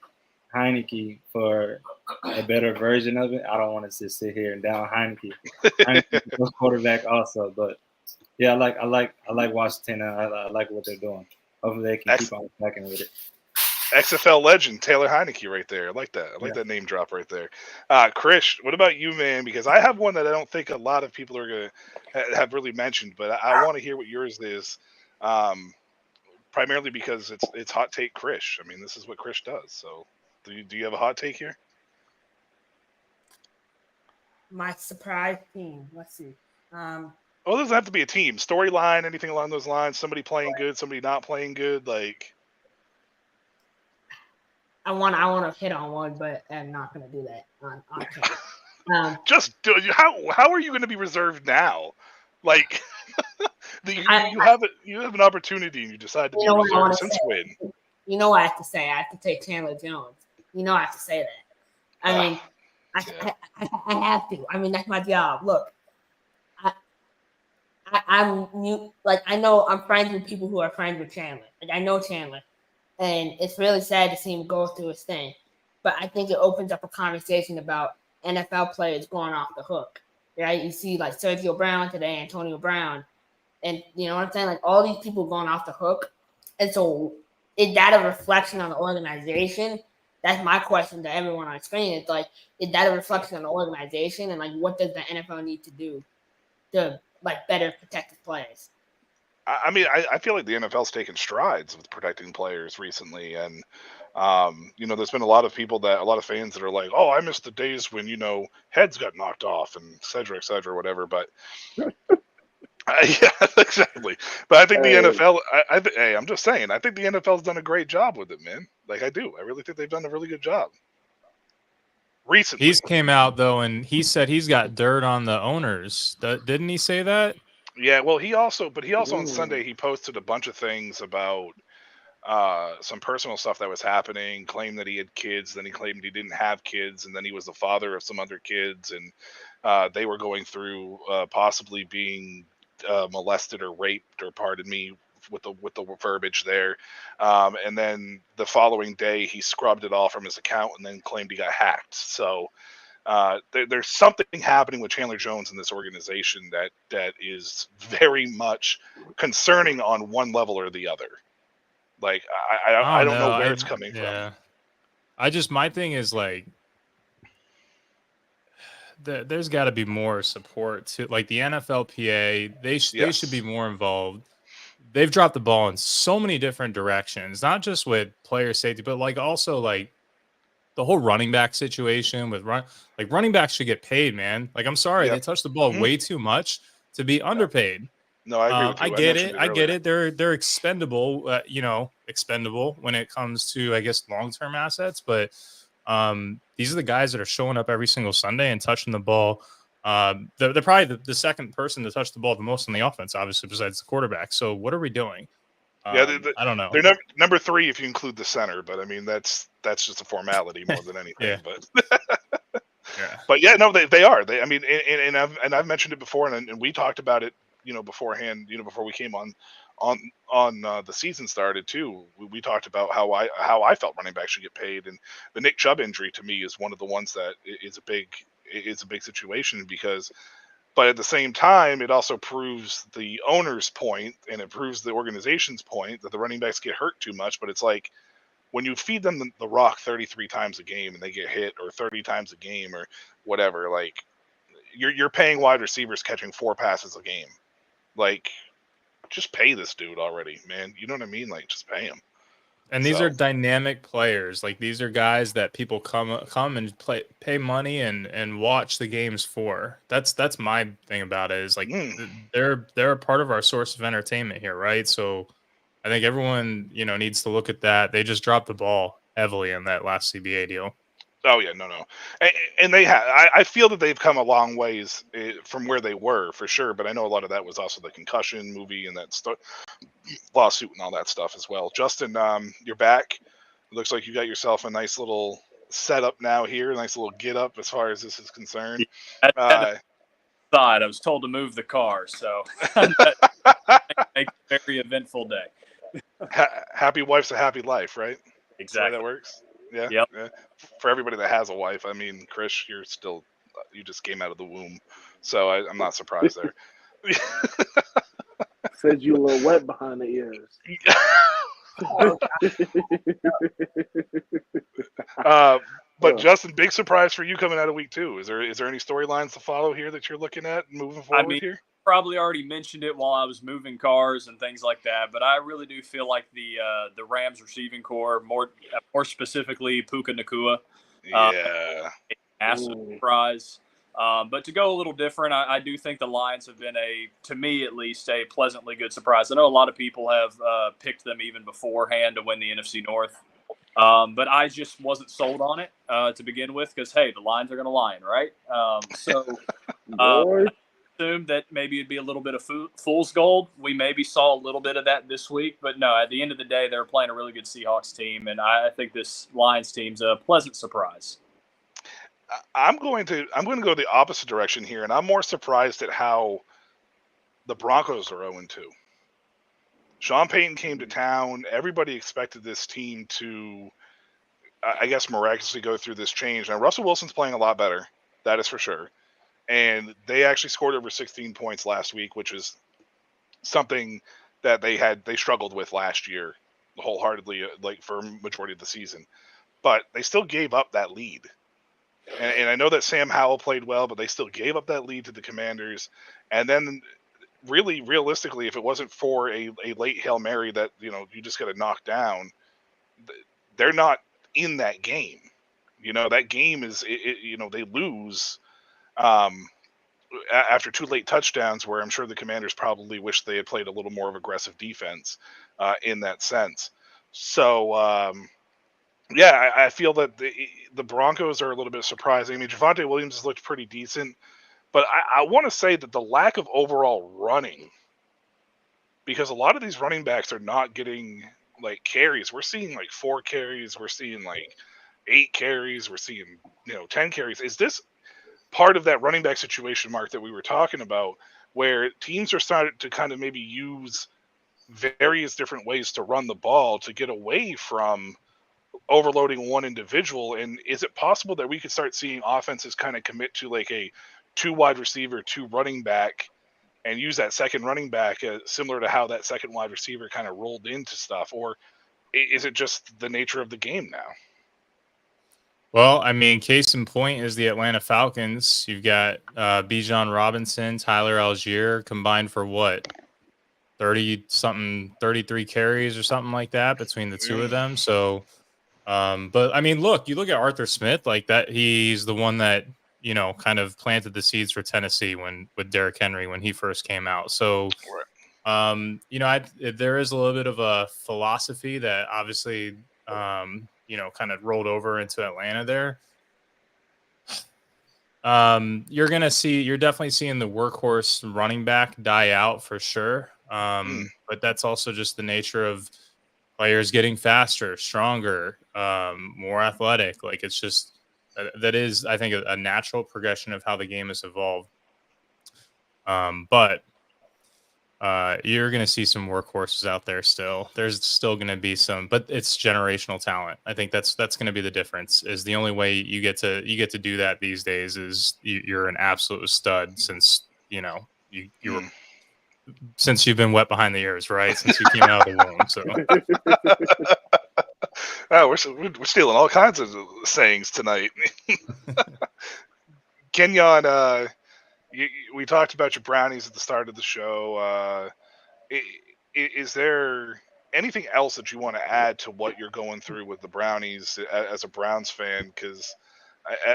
Heineke for a better version of it. I don't want to just sit here and down Heineke. Heineke's a quarterback also, but yeah, I like Washington. And I like what they're doing. Hopefully they can keep on attacking with it. XFL legend Taylor Heineke right there. I like that. I like that name drop right there. Krish, what about you, man? Because I have one that I don't think a lot of people are going to have really mentioned, but I want to hear what yours is. Primarily because it's hot take Krish. I mean, this is what Krish does. So, do you have a hot take here? My surprise team. Let's see. Well, it doesn't have to be a team. Storyline, anything along those lines. Somebody playing good, somebody not playing good. Like, I want to hit on one, but I'm not going to do that on camera. Just how are you going to be reserved now? Like, you have an opportunity and you decide to be reserved since when? You know what I have to say? I have to take Chandler Jones. You know I have to say that. I mean, I have to. I mean, that's my job. Look, I'm new. Like, I know I'm friends with people who are friends with Chandler. Like, I know Chandler. And it's really sad to see him go through his thing. But I think it opens up a conversation about NFL players going off the hook. Right? You see, like, Sergio Brown today, Antonio Brown. And you know what I'm saying? Like, all these people going off the hook. And so, is that a reflection on the organization? That's my question to everyone on screen. It's like, is that a reflection on the organization? And, like, what does the NFL need to do to, like, better protect its players? I mean, I feel like the NFL's taken strides with protecting players recently, and there's been a lot of fans that are like, "Oh, I miss the days when heads got knocked off and et cetera, whatever." But yeah, exactly. But I think the NFL. I'm just saying. I think the NFL's done a great job with it, man. Like, I do. I really think they've done a really good job. Recently, he's came out though, and he said he's got dirt on the owners. Didn't he say that? Yeah, well, he also on Sunday he posted a bunch of things about some personal stuff that was happening. Claimed that he had kids, then he claimed he didn't have kids, and then he was the father of some other kids, and they were going through possibly being molested or raped, or pardon me with the verbiage there. And then the following day he scrubbed it all from his account and then claimed he got hacked. So. There's something happening with Chandler Jones in this organization that is very much concerning on one level or the other. Like, I don't know where it's coming from. My thing is, like, there's got to be more support to, like, the NFLPA. They should be more involved. They've dropped the ball in so many different directions, not just with player safety, but like also like the whole running back situation with running backs should get paid, man. Like, I'm sorry, they touch the ball way too much to be underpaid. No, I agree with you. I get it. They're expendable, expendable when it comes to, I guess, long-term assets. But these are the guys that are showing up every single Sunday and touching the ball. They're probably the second person to touch the ball the most on the offense, obviously, besides the quarterback. So what are we doing? Yeah, I don't know. they're number 3 if you include the center, but I mean that's just a formality more than anything. Yeah. But but yeah, no, they are. I mean, and I've mentioned it before, and we talked about it, beforehand, before we came on the season started too. We talked about how I felt running backs should get paid, and the Nick Chubb injury to me is one of the ones that is a big situation because. But at the same time, it also proves the owner's point and it proves the organization's point that the running backs get hurt too much. But it's like when you feed them the rock 33 times a game and they get hit, or 30 times a game or whatever, like you're paying wide receivers catching 4 passes a game. Like, just pay this dude already, man. You know what I mean? Like, just pay him. And these are dynamic players. Like, these are guys that people come and pay money and watch the games for. That's my thing about it, is like they're a part of our source of entertainment here, right? So I think everyone, needs to look at that. They just dropped the ball heavily in that last CBA deal. Oh yeah, no, and they have. I feel that they've come a long ways from where they were for sure. But I know a lot of that was also the concussion movie and that lawsuit and all that stuff as well. Justin, you're back. It looks like you got yourself a nice little setup now here, a nice little get up as far as this is concerned. I was told to move the car, so make a very eventful day. Happy wife's a happy life, right? Exactly. That works. Yeah. Yep. Yeah. For everybody that has a wife, I mean, Chris, you just came out of the womb, so I'm not surprised there. Said you a little wet behind the ears. But Justin, big surprise for you coming out of week 2. Is there any storylines to follow here that you're looking at moving forward here? Probably already mentioned it while I was moving cars and things like that, but I really do feel like the Rams receiving core, more specifically Puka Nacua, massive surprise. But to go a little different, I do think the Lions have been to me at least, a pleasantly good surprise. I know a lot of people have picked them even beforehand to win the NFC North, but I just wasn't sold on it to begin with because, hey, the Lions are going to line, right? I assumed that maybe it'd be a little bit of fool's gold. We maybe saw a little bit of that this week, but no, at the end of the day, they're playing a really good Seahawks team, and I think this Lions team's a pleasant surprise. I'm going to go the opposite direction here, and I'm more surprised at how the Broncos are 0-2. Sean Payton came to town. Everybody expected this team to, I guess, miraculously go through this change. Now, Russell Wilson's playing a lot better. That is for sure. And they actually scored over 16 points last week, which is something that they struggled with last year wholeheartedly, like for a majority of the season. But they still gave up that lead. And I know that Sam Howell played well, but they still gave up that lead to the Commanders. And then really realistically, if it wasn't for a late Hail Mary that, you just got to knock down, they're not in that game. That game is, they lose after 2 late touchdowns, where I'm sure the Commanders probably wish they had played a little more of aggressive defense in that sense. So, I feel that the Broncos are a little bit surprising. I mean, Javonte Williams has looked pretty decent, but I want to say that the lack of overall running, because a lot of these running backs are not getting like carries. We're seeing like 4 carries. We're seeing like 8 carries. We're seeing 10 carries. Is this part of that running back situation, Mark, that we were talking about, where teams are starting to kind of maybe use various different ways to run the ball to get away from overloading one individual? And is it possible that we could start seeing offenses kind of commit to like a 2 wide receiver, 2 running back, and use that second running back similar to how that second wide receiver kind of rolled into stuff? Or is it just the nature of the game now? Well, I mean, case in point is the Atlanta Falcons. You've got Bijan Robinson, Tyler Algier combined for what? 33 carries or something like that between the two of them. So, but I mean, you look at Arthur Smith, like that. He's the one that, kind of planted the seeds for Tennessee with Derrick Henry when he first came out. So, there is a little bit of a philosophy that obviously, kind of rolled over into Atlanta there. You're definitely seeing the workhorse running back die out for sure. But that's also just the nature of players getting faster, stronger, more athletic. Like it's just that is, I think, a natural progression of how the game has evolved. But you're going to see some workhorses out there still. There's still going to be some, but it's generational talent. I think that's going to be the difference. Is the only way you get to do that these days is you're an absolute stud since you were since you've been wet behind the ears, right? Since you came out of the womb. So Oh, we're stealing all kinds of sayings tonight. Kenyon, we talked about your brownies at the start of the show. Is there anything else that you want to add to what you're going through with the brownies as a Browns fan? Because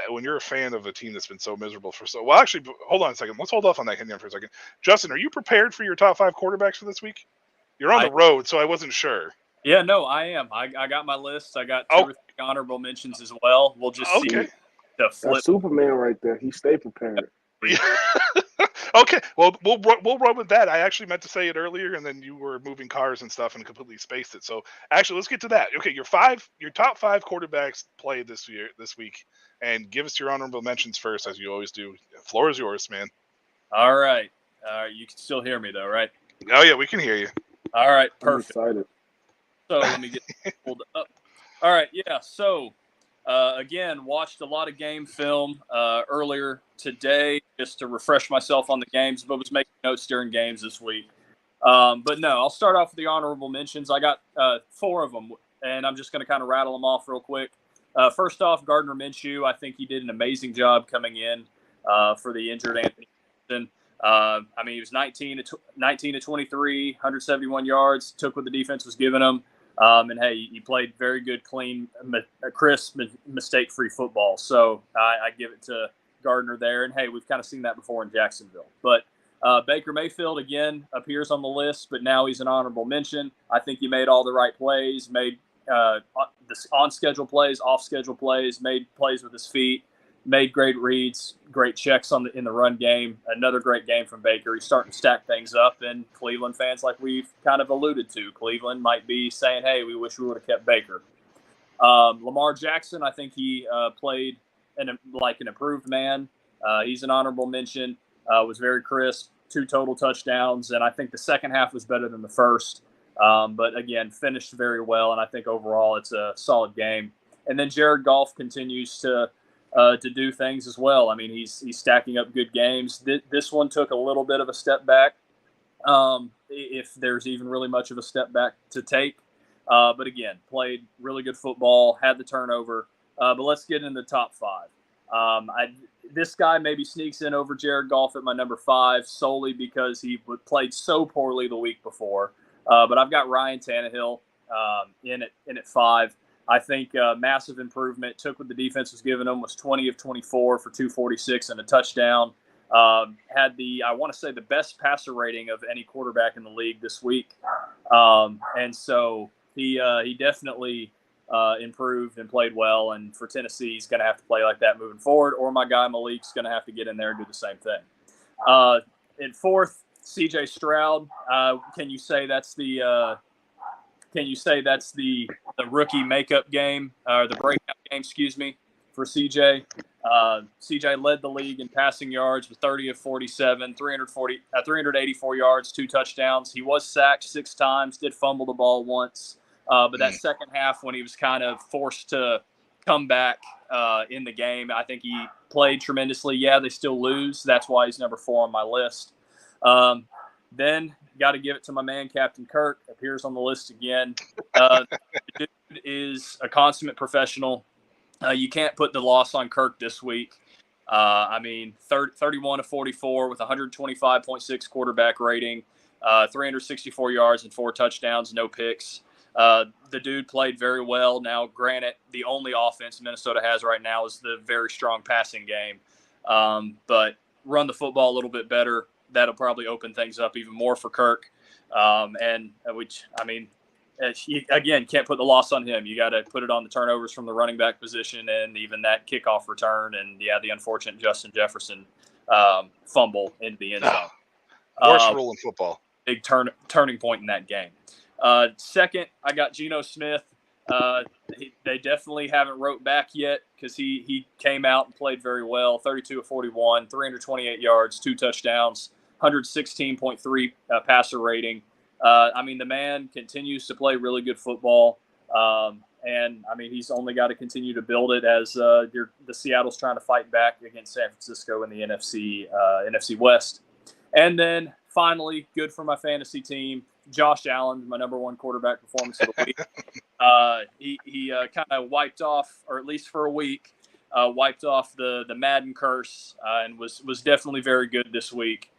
when you're a fan of a team that's been so miserable for so well, actually, hold on a second. Let's hold off on that, Kenyon, for a second. Justin, are you prepared for your top 5 quarterbacks for this week? You're on the road, so I wasn't sure. Yeah, no, I am. I got my list. I got 2 or 3 honorable mentions as well. We'll just see the flip. That's Superman right there. He stayed prepared. Okay, well, we'll run with that. I actually meant to say it earlier, and then you were moving cars and stuff and completely spaced it. So actually, let's get to that. Okay, your top 5 quarterbacks played this week, and give us your honorable mentions first, as you always do. The floor is yours, man. All right. You can still hear me though, right? Oh yeah, we can hear you. All right, perfect. I'm excited. So let me get pulled up. All right, yeah. So again, watched a lot of game film earlier today just to refresh myself on the games, but was making notes during games this week. But no, I'll start off with the honorable mentions. I got 4 of them, and I'm just going to kind of rattle them off real quick. First off, Gardner Minshew. I think he did an amazing job coming in for the injured Anthony Richardson. I mean, he was 19 to 23, 171 yards, took what the defense was giving him. And hey, he played very good, clean, crisp, mistake-free football. So I give it to Gardner there. And hey, we've kind of seen that before in Jacksonville. But Baker Mayfield, again, appears on the list, but now he's an honorable mention. I think he made all the right plays, made on-schedule plays, off-schedule plays, made plays with his feet, made great reads, great checks in the run game. Another great game from Baker. He's starting to stack things up, and Cleveland fans, like we've kind of alluded to, Cleveland might be saying, hey, we wish we would have kept Baker. Lamar Jackson, I think he played like an improved man. He's an honorable mention. Was very crisp, 2 total touchdowns, and I think the second half was better than the first. But again, finished very well, and I think overall it's a solid game. And then Jared Goff continues to do things as well. I mean, he's stacking up good games. This one took a little bit of a step back, if there's even really much of a step back to take. But again, played really good football, had the turnover. But let's get into the top 5. This guy maybe sneaks in over Jared Goff at my number 5 solely because he played so poorly the week before. But I've got Ryan Tannehill in at 5. I think massive improvement. Took what the defense was giving him, was 20 of 24 for 246 and a touchdown. Had I want to say, the best passer rating of any quarterback in the league this week. And so he definitely improved and played well. And for Tennessee, he's going to have to play like that moving forward, or my guy Malik's going to have to get in there and do the same thing. In 4th, C.J. Stroud. Can you say that's the rookie makeup game, or the breakout game, for CJ? CJ led the league in passing yards with 30 of 47, 384 yards, 2 touchdowns. He was sacked 6 times, did fumble the ball once. But that second half, when he was kind of forced to come back in the game, I think he played tremendously. Yeah, they still lose. That's why he's number 4 on my list. Then got to give it to my man, Captain Kirk. Appears on the list again. The dude is a consummate professional. You can't put the loss on Kirk this week. I mean, 31 of 44 with 125.6 quarterback rating, 364 yards and 4 touchdowns, no picks. The dude played very well. Now, granted, the only offense Minnesota has right now is the very strong passing game. But run the football a little bit better. That'll probably open things up even more for Kirk. Again, can't put the loss on him. You got to put it on the turnovers from the running back position and even that kickoff return. And, the unfortunate Justin Jefferson fumble into the end zone. Worst rule in football. big turning point in that game. Second, I got Geno Smith. They definitely haven't wrote back yet because he came out and played very well. 32 of 41, 328 yards, 2 touchdowns, 116.3 passer rating. I mean, the man continues to play really good football. And I mean, he's only got to continue to build it as the Seattle's trying to fight back against San Francisco in the NFC West. And then finally, good for my fantasy team, Josh Allen, my number 1 quarterback performance of the week. He kind of wiped off, or at least for a week, wiped off the Madden curse, and was definitely very good this week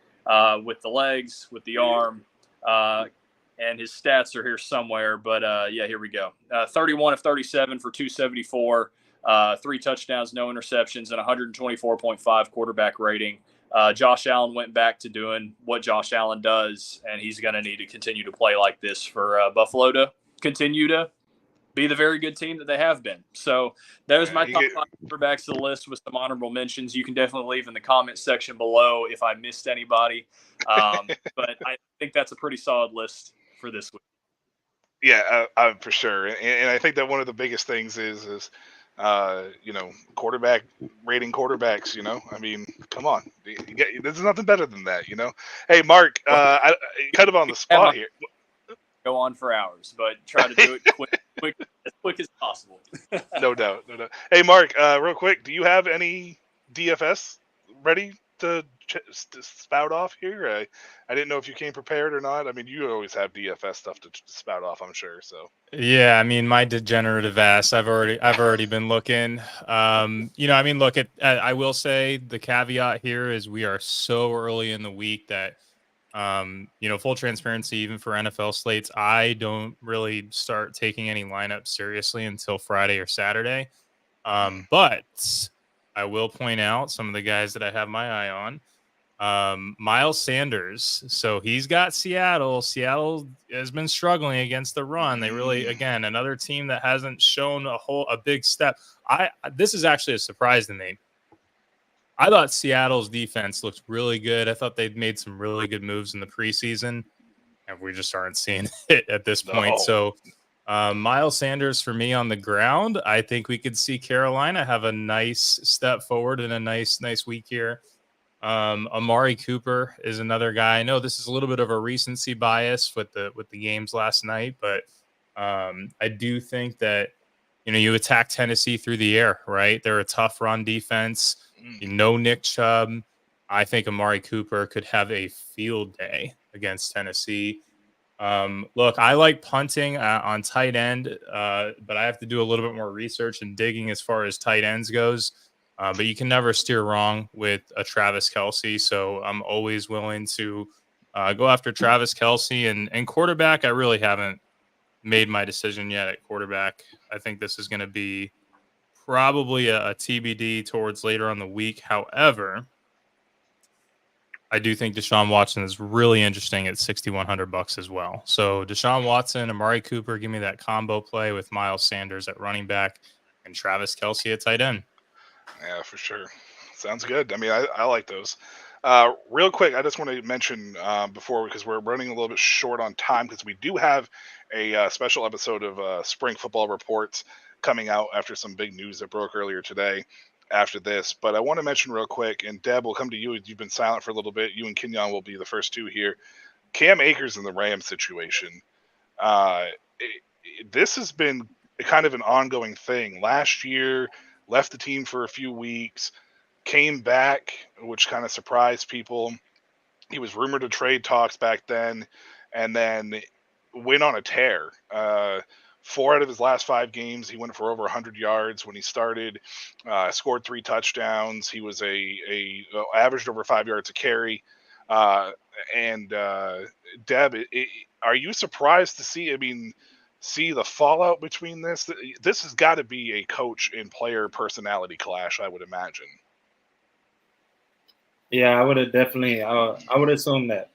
with the legs, with the arm. And his stats are here somewhere, but yeah, here we go. 31 of 37 for 274, 3 touchdowns, no interceptions, and 124.5 quarterback rating. Josh Allen went back to doing what Josh Allen does, and he's going to need to continue to play like this for Buffalo to continue to be the very good team that they have been. So there's my top 5 quarterbacks of the list with some honorable mentions. You can definitely leave in the comment section below if I missed anybody. But I think that's a pretty solid list for this week. Yeah, for sure. And I think that one of the biggest things is quarterback rating quarterbacks, I mean, come on. There's nothing better than that, Hey, Mark, I kind of on the spot here. Go on for hours, but try to do it as quick as possible. No doubt. Hey, Mark, real quick, do you have any DFS ready to spout off here? I didn't know if you came prepared or not. I mean, you always have DFS stuff to spout off, I'm sure. So yeah, I mean, my degenerative ass. I've already been looking. I mean, look, I will say the caveat here is we are so early in the week that full transparency, even for NFL slates, I don't really start taking any lineups seriously until Friday or Saturday. But I will point out some of the guys that I have my eye on. Miles Sanders. So he's got Seattle. Seattle has been struggling against the run. They really, again, another team that hasn't shown a big step. This is actually a surprise to me. I thought Seattle's defense looked really good. I thought they'd made some really good moves in the preseason, and we just aren't seeing it at this point. So Miles Sanders for me on the ground. I think we could see Carolina have a nice step forward and a nice week here. Amari Cooper is another guy. I know this is a little bit of a recency bias with the games last night, but I do think that you attack Tennessee through the air, right? They're a tough run defense. Nick Chubb. I think Amari Cooper could have a field day against Tennessee. Look, I like punting on tight end, but I have to do a little bit more research and digging as far as tight ends goes. But you can never steer wrong with a Travis Kelce. So I'm always willing to go after Travis Kelce. And quarterback, I really haven't made my decision yet at quarterback. I think this is going to be probably a TBD towards later on the week. However, I do think Deshaun Watson is really interesting at $6,100 as well. So Deshaun Watson, Amari Cooper, give me that combo play with Miles Sanders at running back and Travis Kelce at tight end. Yeah, for sure. Sounds good. I mean, I like those. Real quick, I just want to mention before, because we're running a little bit short on time, because we do have a special episode of Spring Football Reports coming out after some big news that broke earlier today after this. But I want to mention real quick, and Deb, we'll come to you. You've been silent for a little bit. You and Kenyon will be the first two here. Cam Akers in the Rams situation. This has been kind of an ongoing thing. Last year, left the team for a few weeks, came back, which kind of surprised people. He was rumored to trade talks back then, and then went on a tear. 4 out of his last 5 games, he went for over 100 yards when he started. Scored 3 touchdowns. He was averaged over 5 yards a carry. Deb, are you surprised to see the fallout between this? This has got to be a coach and player personality clash, I would imagine. Yeah, I would have definitely. I would assume that.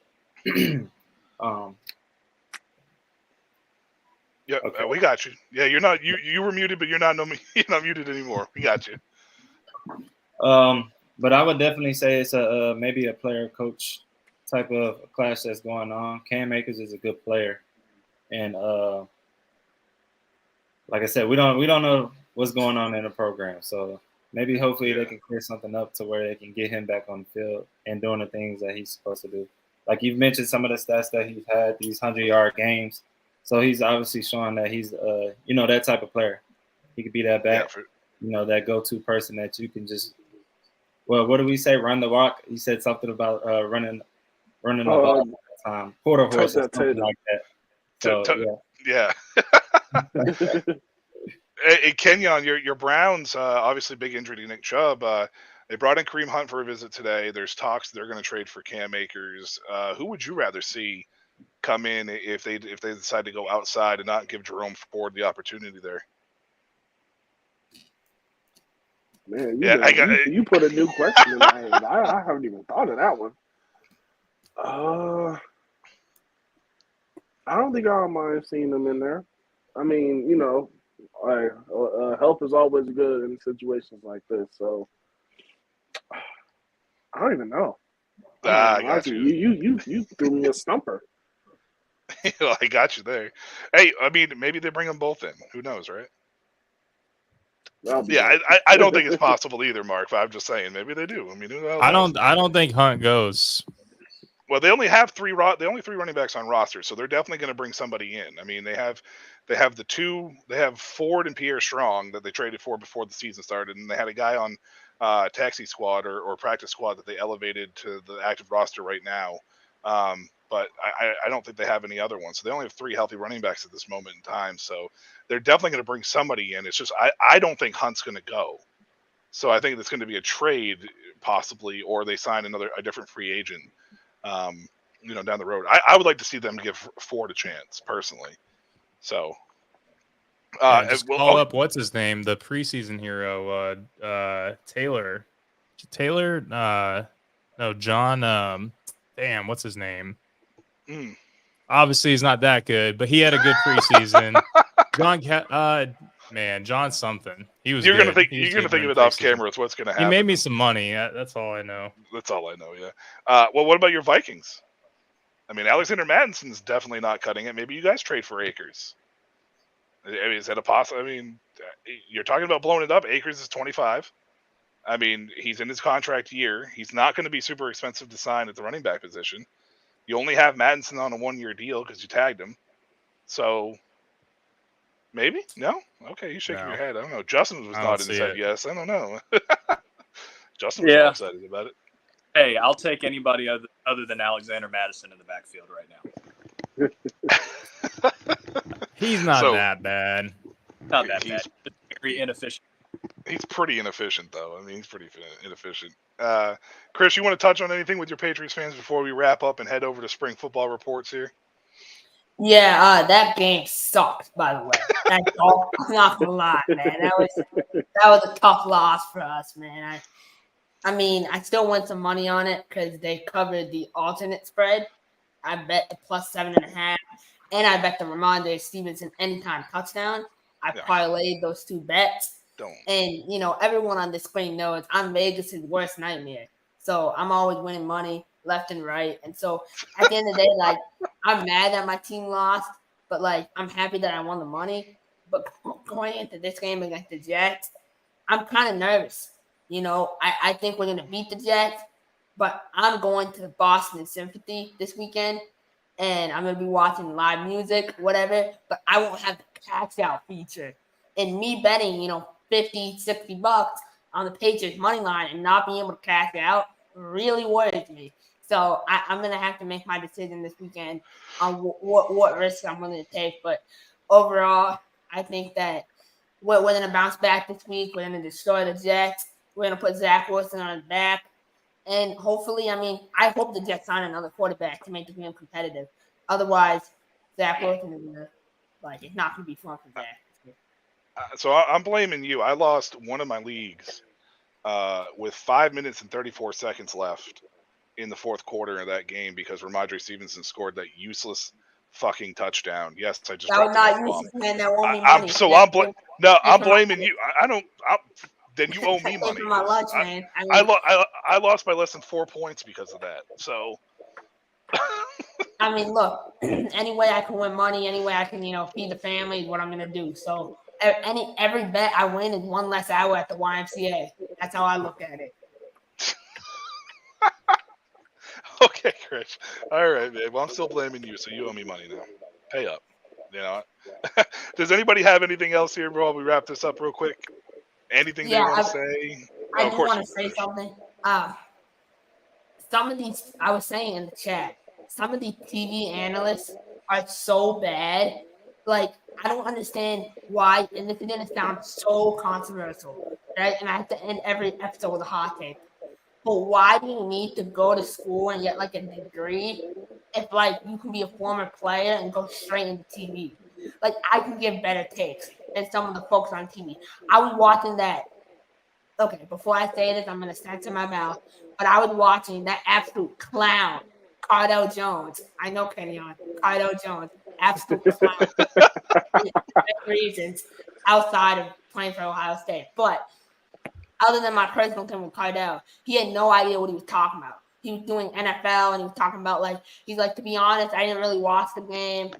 Yeah, okay. We got you. Yeah, you're not. You were muted, but you're not muted anymore. We got you. But I would definitely say it's maybe a player coach type of clash that's going on. Cam Akers is a good player, and like I said, we don't know what's going on in the program. So maybe hopefully they can clear something up to where they can get him back on the field and doing the things that he's supposed to do. Like you've mentioned some of the stats that he's had, these 100-yard games. So he's obviously showing that he's that type of player. He could be that back, that go-to person that you can just. Well, what do we say? Run the walk. He said something about running the ball all the time. Quarter horse or something like that. So, yeah. Hey, Kenyon, your Browns, obviously big injury to Nick Chubb. They brought in Kareem Hunt for a visit today. There's talks they're going to trade for Cam Akers. Who would you rather see come in if they decide to go outside and not give Jerome Ford the opportunity there? Man, you put a new question in my head. I haven't even thought of that one. I don't think I don't mind seeing them in there. I mean, help is always good in situations like this. So I don't even know. I got you. You threw me a stumper. I got you there. Hey, I mean, maybe they bring them both in. Who knows, right? Yeah, I don't think it's possible either, Mark. But I'm just saying, maybe they do. I mean, I don't think Hunt goes. Well, they only have three running backs on roster, so they're definitely going to bring somebody in. I mean, they have Ford and Pierre Strong that they traded for before the season started, and they had a guy on taxi squad or practice squad that they elevated to the active roster right now. But I don't think they have any other ones. So they only have 3 healthy running backs at this moment in time. So they're definitely going to bring somebody in. It's just I don't think Hunt's going to go. So I think it's going to be a trade possibly, or they sign a different free agent. Down the road. I would like to see them give Ford a chance personally. So call up what's his name, the preseason hero, Taylor. No, John. Damn, what's his name? Obviously, he's not that good, but he had a good preseason. John something. He was. You're gonna think of it off camera. It's what's gonna happen. He made me some money. That's all I know. That's all I know. Yeah. Well, what about your Vikings? I mean, Alexander Madison's definitely not cutting it. Maybe you guys trade for Akers. I mean, is that a possible? I mean, you're talking about blowing it up. Akers is 25. I mean, he's in his contract year. He's not going to be super expensive to sign at the running back position. You only have Madison on a 1-year deal because you tagged him. So maybe? No? Okay, you shaking your head. I don't know. Justin was nodding his head yes. I don't know. Justin was excited about it. Hey, I'll take anybody other than Alexander Madison in the backfield right now. He's not that bad. Not that bad. Just very inefficient. He's pretty inefficient, though. I mean, he's pretty inefficient. Chris, you want to touch on anything with your Patriots fans before we wrap up and head over to spring football reports here? Yeah, that game sucked, by the way. That's all. I'm not gonna lie, man. That was a tough loss for us, man. I mean, I still won some money on it because they covered the alternate spread. I bet the +7.5, and I bet the Ramondre Stevenson anytime touchdown. I parlayed those 2 bets. And, everyone on this screen knows I'm Vegas' worst nightmare. So I'm always winning money left and right. And so at the end of the day, I'm mad that my team lost, but, I'm happy that I won the money. But going into this game against the Jets, I'm kind of nervous. I think we're going to beat the Jets, but I'm going to Boston Symphony this weekend, and I'm going to be watching live music, whatever, but I won't have the cash out feature. And me betting, $50, $60 on the Patriots money line and not being able to cash out really worries me. So I'm going to have to make my decision this weekend on what risk I'm willing to take. But overall, I think that we're going to bounce back this week. We're going to destroy the Jets. We're going to put Zach Wilson on his back. And hopefully, I hope the Jets sign another quarterback to make the game competitive. Otherwise, Zach Wilson is going to, it's not going to be fun for Zach. So I'm blaming you. I lost one of my leagues with 5 minutes and 34 seconds left in the fourth quarter of that game because Ramondre Stevenson scored that useless fucking touchdown. Yes, I just. That was not useless, man. That won't be money. I'm blaming you. Then you owe me money. My lunch, man. I lost by less than 4 points because of that. So I mean, look, any way I can win money, any way I can, feed the family is what I'm gonna do. So every bet I win is one less hour at the YMCA. That's how I look at it. Okay, Chris. All right, man. Well, I'm still blaming you, so you owe me money now. Pay up. You know. Does anybody have anything else here before we wrap this up real quick? Anything they want to say? I just want to say something. Some of these, I was saying in the chat, some of these TV analysts are so bad. Like, I don't understand why, and this is going to sound so controversial, right? And I have to end every episode with a hot take. But why do you need to go to school and get like a degree if like you can be a former player and go straight into TV? Like, I can give better takes than some of the folks on TV. I was watching that. Okay, before I say this, I'm gonna censor my mouth. But I was watching that absolute clown, Cardell Jones. I know Kenyon, Cardell Jones, absolute clown. For reasons outside of playing for Ohio State, but other than my personal thing with Cardell, he had no idea what he was talking about. He was doing NFL and he was talking about he's like, to be honest, I didn't really watch the game.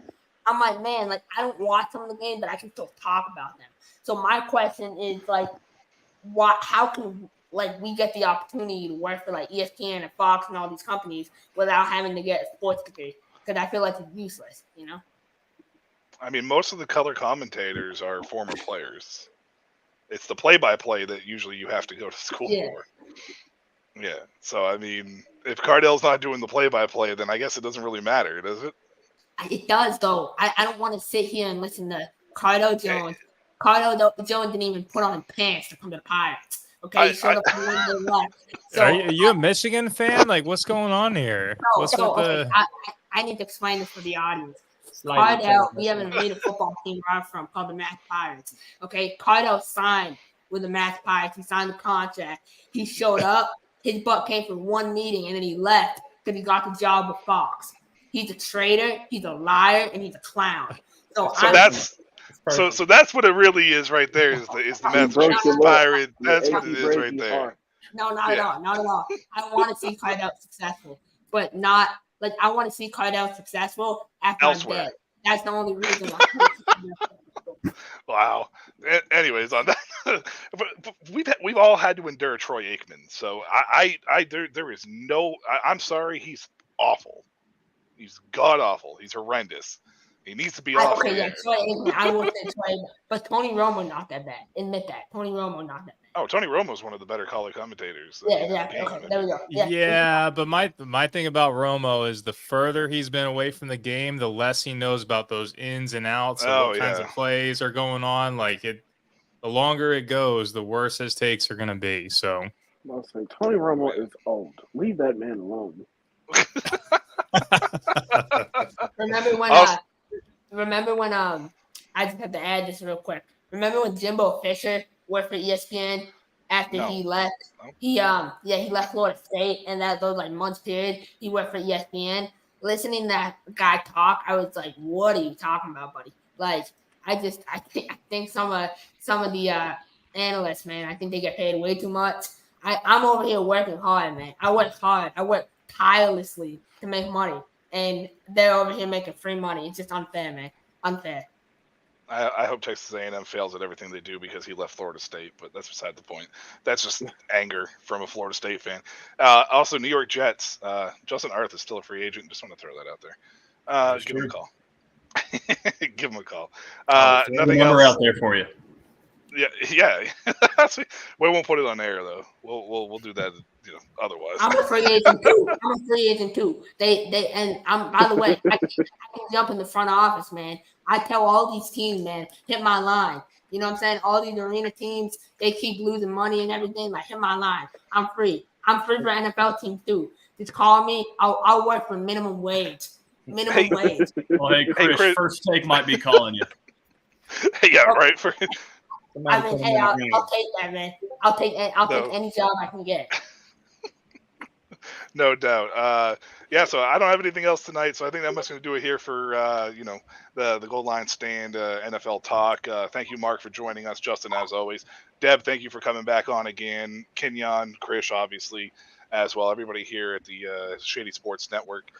I'm like, man, like I don't watch some of the game, but I can still talk about them. So my question is like, how can we get the opportunity to work for like ESPN and Fox and all these companies without having to get a sports degree? Because I feel like it's useless, I mean, most of the color commentators are former players. It's the play-by-play that usually you have to go to school for. Yeah. So, I mean, if Cardell's not doing the play-by-play, then I guess it doesn't really matter, does it? It does, though. I don't want to sit here and listen to Cardell Jones. Cardell Jones didn't even put on pants to come to the Pirates. Okay, he showed up for one day left. So, are you a Michigan fan? Like, what's going on here? I need to explain this for the audience. Cardell, we have an elite football team where I'm from called the Mass Pirates. Okay, Cardell signed with the Mass Pirates. He signed the contract. He showed up. His butt came for one meeting, and then he left because he got the job with Fox. He's a traitor. He's a liar, and he's a clown. So that's what it really is right there. Is the Massachusetts Pirate? That's what it is right there. No, not at all. Not at all. I want to see Cardell successful, but not. Like, I want to see Cardell successful after elsewhere. I'm dead. That's the only reason. Wow. Anyways, on that, we've all had to endure Troy Aikman. So there is no. I'm sorry. He's awful. He's god awful. He's horrendous. He needs to be off. Okay, yeah, Troy Aikman. I will say Troy, but Tony Romo not that bad. Admit that. Tony Romo not that bad. Oh, Tony Romo's one of the better color commentators. Yeah. Okay, there we go. Yeah, but my thing about Romo is the further he's been away from the game, the less he knows about those ins and outs and what kinds of plays are going on. Like the longer it goes, the worse his takes are going to be. So I'll say Tony Romo is old. Leave that man alone. Remember when I just have to add this real quick. Remember when Jimbo Fisher worked for ESPN after he left? He left Florida State, and those months period he worked for ESPN. Listening to that guy talk, I was like, "What are you talking about, buddy?" Like, I think some of the analysts, man, I think they get paid way too much. I'm over here working hard, man. I work hard. I work tirelessly to make money, and they're over here making free money. It's just unfair, man. Unfair. I hope Texas A&M fails at everything they do because he left Florida State, but that's beside the point. That's just anger from a Florida State fan. Also, New York Jets. Justin Arth is still a free agent. Just want to throw that out there. Give him a call. Give him a call. Nothing else out there for you. Yeah. We won't put it on air though. We'll do that. Otherwise. I'm a free agent too. They and I'm. By the way, I can jump in the front office, man. I tell all these teams, man, hit my line. You know what I'm saying? All these arena teams, they keep losing money and everything. Like, hit my line. I'm free. I'm free for NFL teams too. Just call me. I'll work for minimum wage. Minimum wage. Well, hey, Chris, First Take might be calling you. Yeah, right. I mean, hey, I'll take that, man. I'll take any job I can get. No doubt. So I don't have anything else tonight, so I think that must going to do it here for the Goal Line Stand NFL talk. Thank you, Mark, for joining us. Justin, as always. Deb, thank you for coming back on again. Kenyon, Krish, obviously, as well. Everybody here at the Shady Sports Network.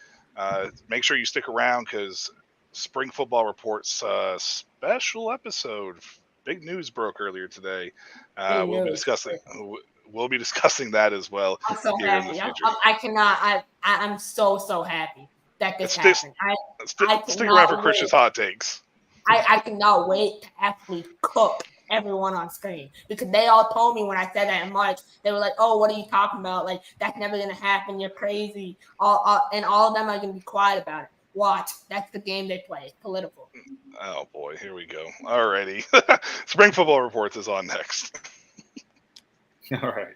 Make sure you stick around because Spring Football Report's special episode, big news broke earlier today. We'll be discussing that as well. I'm so here in the happy. future. I cannot. I'm so happy that this happened. Stick around for Christian's hot takes. I cannot wait to actually cook everyone on screen because they all told me when I said that in March, they were like, "Oh, what are you talking about? Like that's never gonna happen. You're crazy." And all of them are gonna be quiet about it. Watch, that's the game they play. It's political. Oh boy, here we go. Alrighty, Spring Football Reports is on next. All right.